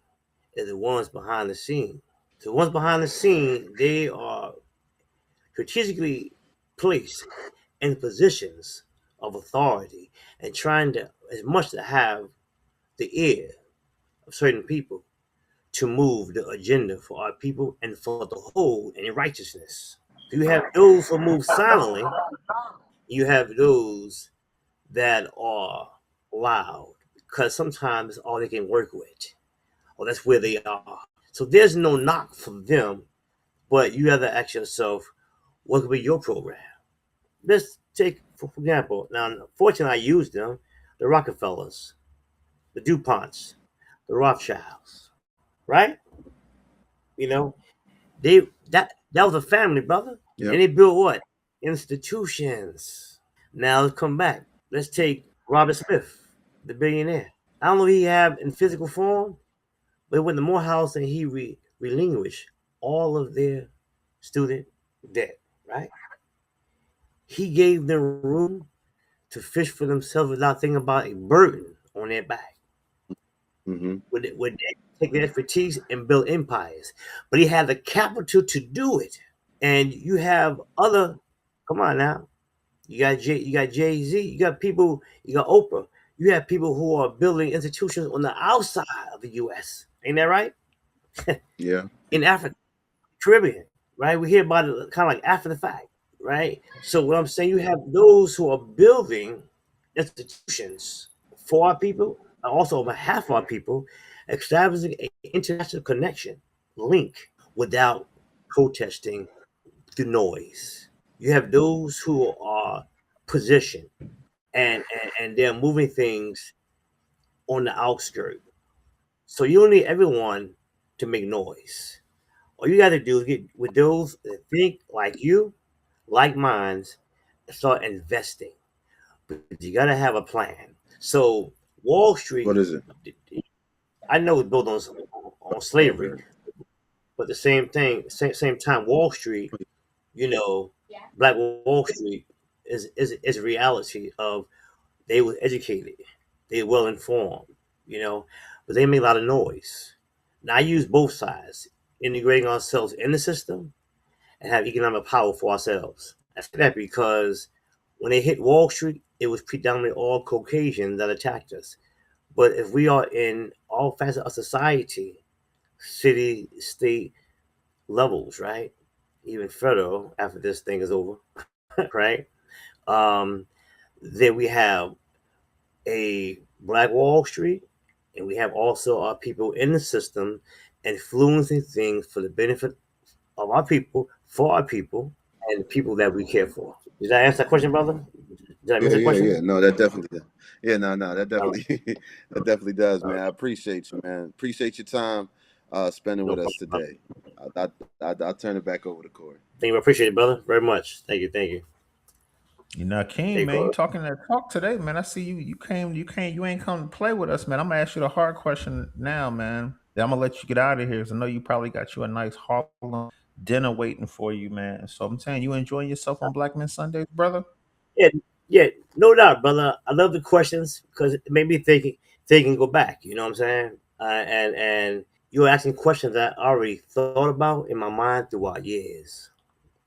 are the ones behind the scene. So the ones behind the scene, they are strategically placed in positions of authority and trying to as much to have the ear of certain people to move the agenda for our people and for the whole and righteousness. So you have those who move silently, you have those that are loud because sometimes it's all they can work with, or that's where they are. So there's no knock for them, but you have to ask yourself, what could be your program? Let's take, for example, now, fortunately, I used them, the Rockefellers, the DuPonts, the Rothschilds, right? You know, that was a family, brother. And Yep. they built what? Institutions. Now let's come back. Let's take Robert Smith, the billionaire. I don't know what he have in physical form, but he went to Morehouse and he relinquished all of their student debt, right? He gave them room to fish for themselves without thinking about a burden on their back. Mm-hmm. Would they take their expertise and build empires? But he had the capital to do it. And you have other, come on now, you got Jay Z, you got people, you got Oprah, you have people who are building institutions on the outside of the U.S. Ain't that right? Yeah. In Africa, Caribbean, right? We hear about it kind of like after the fact, right? So what I'm saying, you have those who are building institutions for our people, and also on behalf of our people, establishing an international connection, link without protesting the noise. You have those who are positioned and they're moving things on the outskirts. So you don't need everyone to make noise. All you got to do is get with those that think like you, like minds, and start investing. But you got to have a plan. So Wall What Street, is it? I know it's built on slavery, Okay. But the same thing, same time, Wall Street, you know, Black Wall Street is a reality of they were educated, they were well informed, you know, but they made a lot of noise. Now I use both sides, integrating ourselves in the system and have economic power for ourselves. I say that because when they hit Wall Street, it was predominantly all Caucasians that attacked us. But if we are in all facets of society, city, state levels, right? Even federal after this thing is over, right? Um, then we have a Black Wall Street, and we have also our people in the system influencing things for the benefit of our people, for our people, and the people that we care for. Did I answer that question, brother? Did I miss Yeah, a yeah, yeah. question? No, that definitely. Yeah, no, no, that All definitely, that definitely does, right. man. I appreciate you, man. Appreciate your time spending No with us problem, brother. today. I'll turn it back over to Corey. Thank you. I appreciate it, brother, very much. Thank you. Thank you. You know, There King, you man, you go. talking that talk today, man. I see you. You ain't come to play with us, man. I'm gonna ask you the hard question now, man. Then I'm gonna let you get out of here because I know you probably got you a nice Harlem dinner waiting for you, man. So I'm saying, you enjoying yourself on Black Men Sundays, brother? Yeah, yeah, no doubt, brother. I love the questions because it made me think and go back. You know what I'm saying? And you were asking questions that I already thought about in my mind throughout years.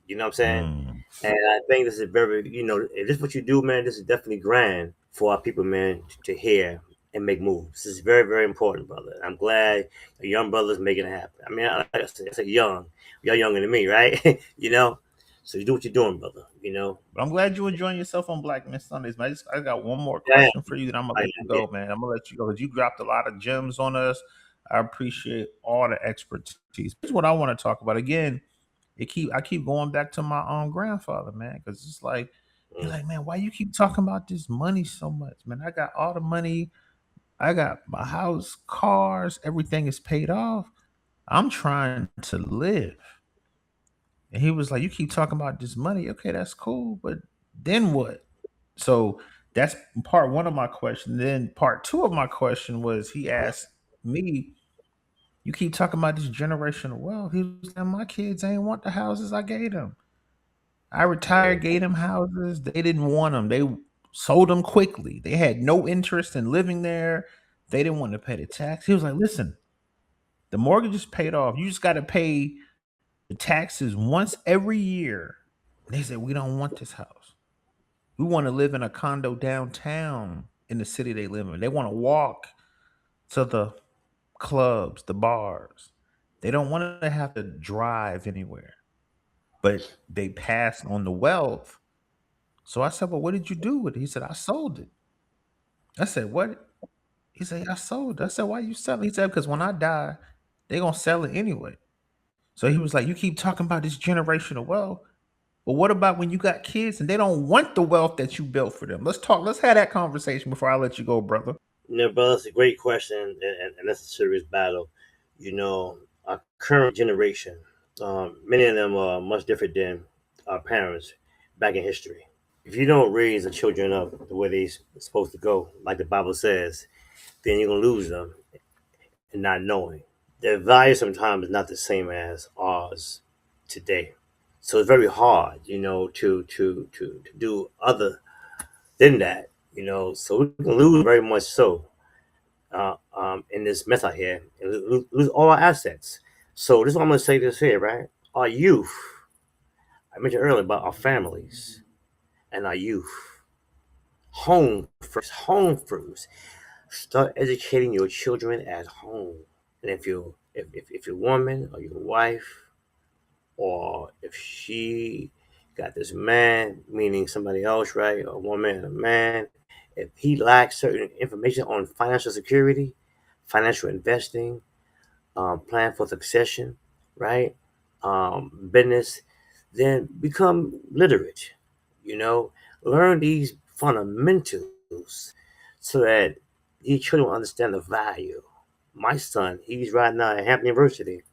You know what I'm saying? Mm. And I think this is very, if this is what you do, man, this is definitely grand for our people, man, to hear and make moves. This is very, very important, brother. I'm glad a young brother's making it happen. I mean, like I said young. You're younger than me, right? you know? So you do what you're doing, brother, you know? But I'm glad you enjoying yourself on Black Men Sundays, man. I got one more Yeah, question for you, then I'm gonna I am. let you Yeah. go, man. I'm gonna let you go because you dropped a lot of gems on us. I appreciate all the expertise. Here's what I want to talk about again. I keep going back to my own grandfather, man, because it's like he's Mm. like, man, why you keep talking about this money so much, man? I got all the money, I got my house, cars, everything is paid off. I'm trying to live, and he was like, you keep talking about this money, okay, that's cool, but then what? So that's part one of my question. Then part two of my question was he asked me, you keep talking about this generational wealth. He was like, my kids ain't want the houses I gave them. I retired, Mm. gave them houses. They didn't want them. They sold them quickly. They had no interest in living there. They didn't want to pay the tax. He was like, listen, the mortgage is paid off. You just got to pay the taxes once every year. And they said, we don't want this house. We want to live in a condo downtown in the city they live in. They want to walk to the clubs, the bars. They don't want to have to drive anywhere. But they passed on the wealth. So I said, well, what did you do with it? He said, I sold it. I said, what? He said, I sold it. I said, why you selling? He said, because when I die, they going to sell it anyway. So he was like, you keep talking about this generational wealth. But what about when you got kids and they don't want the wealth that you built for them? Let's talk. Let's have that conversation before I let you go, brother. Brother, that's a great question, and that's a serious battle. Our current generation, many of them are much different than our parents back in history. If you don't raise the children up the way they're supposed to go, like the Bible says, then you're gonna lose them and not knowing. Their value sometimes is not the same as ours today. So it's very hard, to do other than that. So we can lose very much so in this method here and lose all our assets. So this is what I'm gonna say this here, right? Our youth. I mentioned earlier about our families and our youth. Home first. Home first. Start educating your children at home. And if your woman or your wife or if she got this man, meaning somebody else, right? A woman and a man, if he lacks certain information on financial security, financial investing, plan for succession, right? Business, then become literate. You know, learn these fundamentals so that these children will understand the value. My son, he's right now at Hampton University,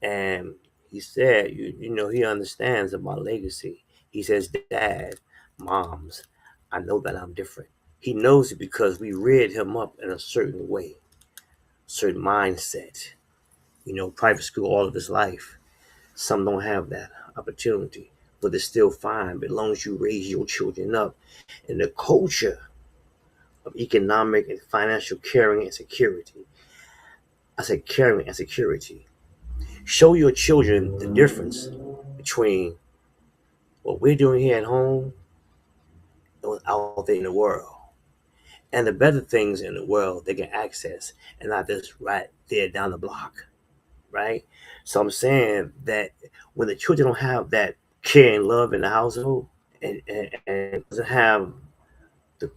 and he said, he understands about legacy. He says, Dad, moms, I know that I'm different. He knows it because we reared him up in a certain way, certain mindset. private school all of his life. Some don't have that opportunity, but it's still fine. But as long as you raise your children up in the culture of economic and financial caring and security, I said caring and security. Show your children the difference between what we're doing here at home and what's out there in the world. And the better things in the world they can access and not just right there down the block, right? So I'm saying that when the children don't have that care and love in the household and doesn't have the,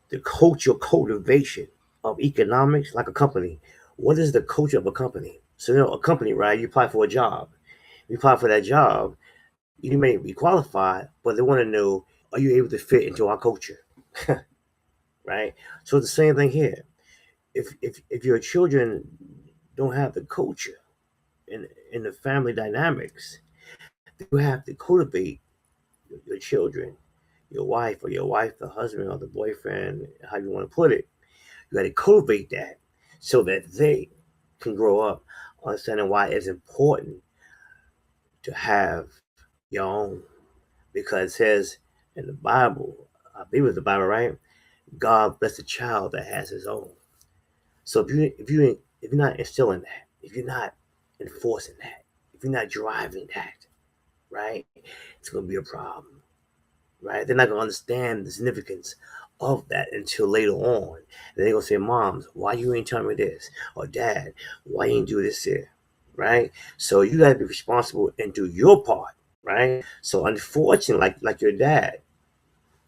the cultural cultivation of economics like a company, what is the culture of a company? So, a company, right? You apply for a job. You apply for that job, you may be qualified, but they want to know, are you able to fit into our culture? Right? So it's the same thing here. If your children don't have the culture in the family dynamics, you have to cultivate your children, your wife or your wife, the husband or the boyfriend, how you want to put it. You got to cultivate that so that they can grow up understanding why it's important to have your own. Because it says in the Bible, I believe it's the Bible, right? God bless the child that has his own. So if you're not instilling that, if you're not enforcing that, if you're not driving that, right, it's gonna be a problem, right? They're not gonna understand the significance of that until later on. And they're gonna say, "Moms, why you ain't telling me this?" Or "Dad, why you ain't do this here?" Right? So you gotta be responsible and do your part, right? So unfortunately, like your dad,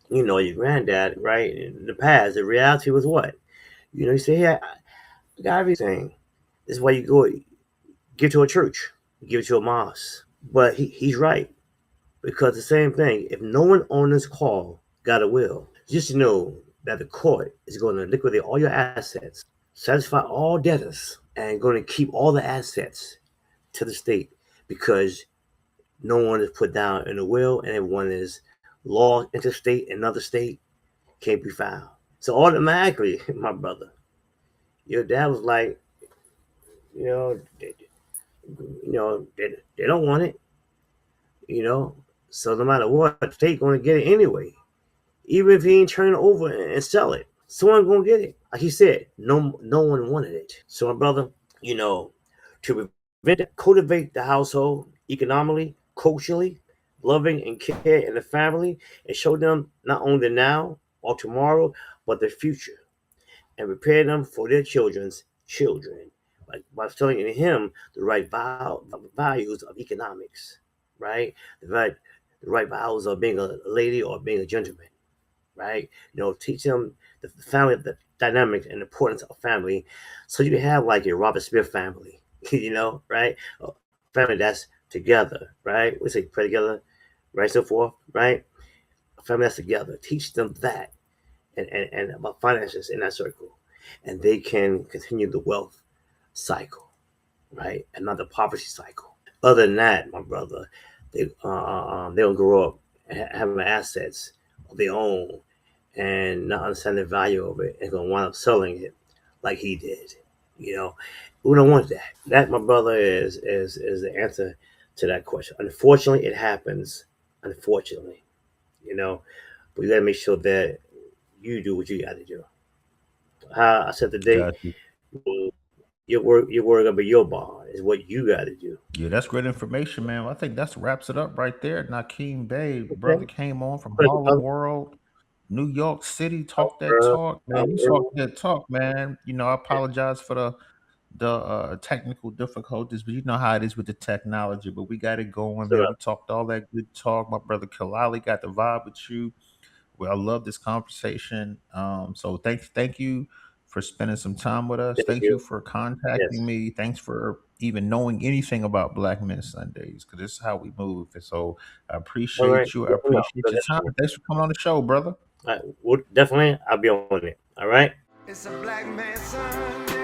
your granddad, right? In the past, the reality was what? You say, "Hey, I got everything." This is why you go give to a church, give it to a mosque. But he's right. Because the same thing, if no one on this call got a will, just know that the court is going to liquidate all your assets, satisfy all debtors, and going to keep all the assets to the state because no one is put down in a will and everyone is law interstate in another state can't be found. So automatically, my brother, your dad was like, you know, they, they don't want it, you know. So no matter what, the state going to get it anyway. Even if he ain't turn it over and sell it, someone gonna get it. Like he said, no one wanted it. So my brother, to prevent that, cultivate the household economically, culturally, loving and care in the family, and show them not only the now or tomorrow, but the future, and prepare them for their children's children, like by telling him the right values of economics, right? The right values of being a lady or being a gentleman, right? Teach them the family, the dynamics and importance of family, so you can have like a Robert Smith family, right? A family that's together, right? We say pray together, right? So forth, right? A family that's together. Teach them that and about finances in that circle, and they can continue the wealth cycle, right? And not the poverty cycle. Other than that, my brother, they'll grow up having assets of their own and not understand the value of it and gonna wind up selling it like he did. You know, we don't want that. That, my brother, is the answer to that question. Unfortunately, it happens. Unfortunately, you know, but you gotta make sure that you do what you gotta do. How I said today, Got you. your work gonna be your bar is what you gotta do. Yeah, that's great information, man. I think that's wraps it up right there. Nakeem Bey, brother, Okay, came on from pleasure, Harlem brother. World, New York City. I'm Talk that Earl. talk, man. I'm You talk Earl. that talk, man. I apologize for the technical difficulties, but you know how it is with the technology. But we got it going, So, man. We talked all that good talk. My brother Kalali got the vibe with you. Well, I love this conversation. So thank you for spending some time with us. thank Thank you you. for Yes. contacting me. Thanks for even knowing anything about Black Men Sundays, because this is how we move. And so I All right. appreciate you. I Let me know. appreciate Let your us time. know. Thanks for coming on the show, brother. All right. Well, definitely, I'll be on it. All right. It's a black man Sunday.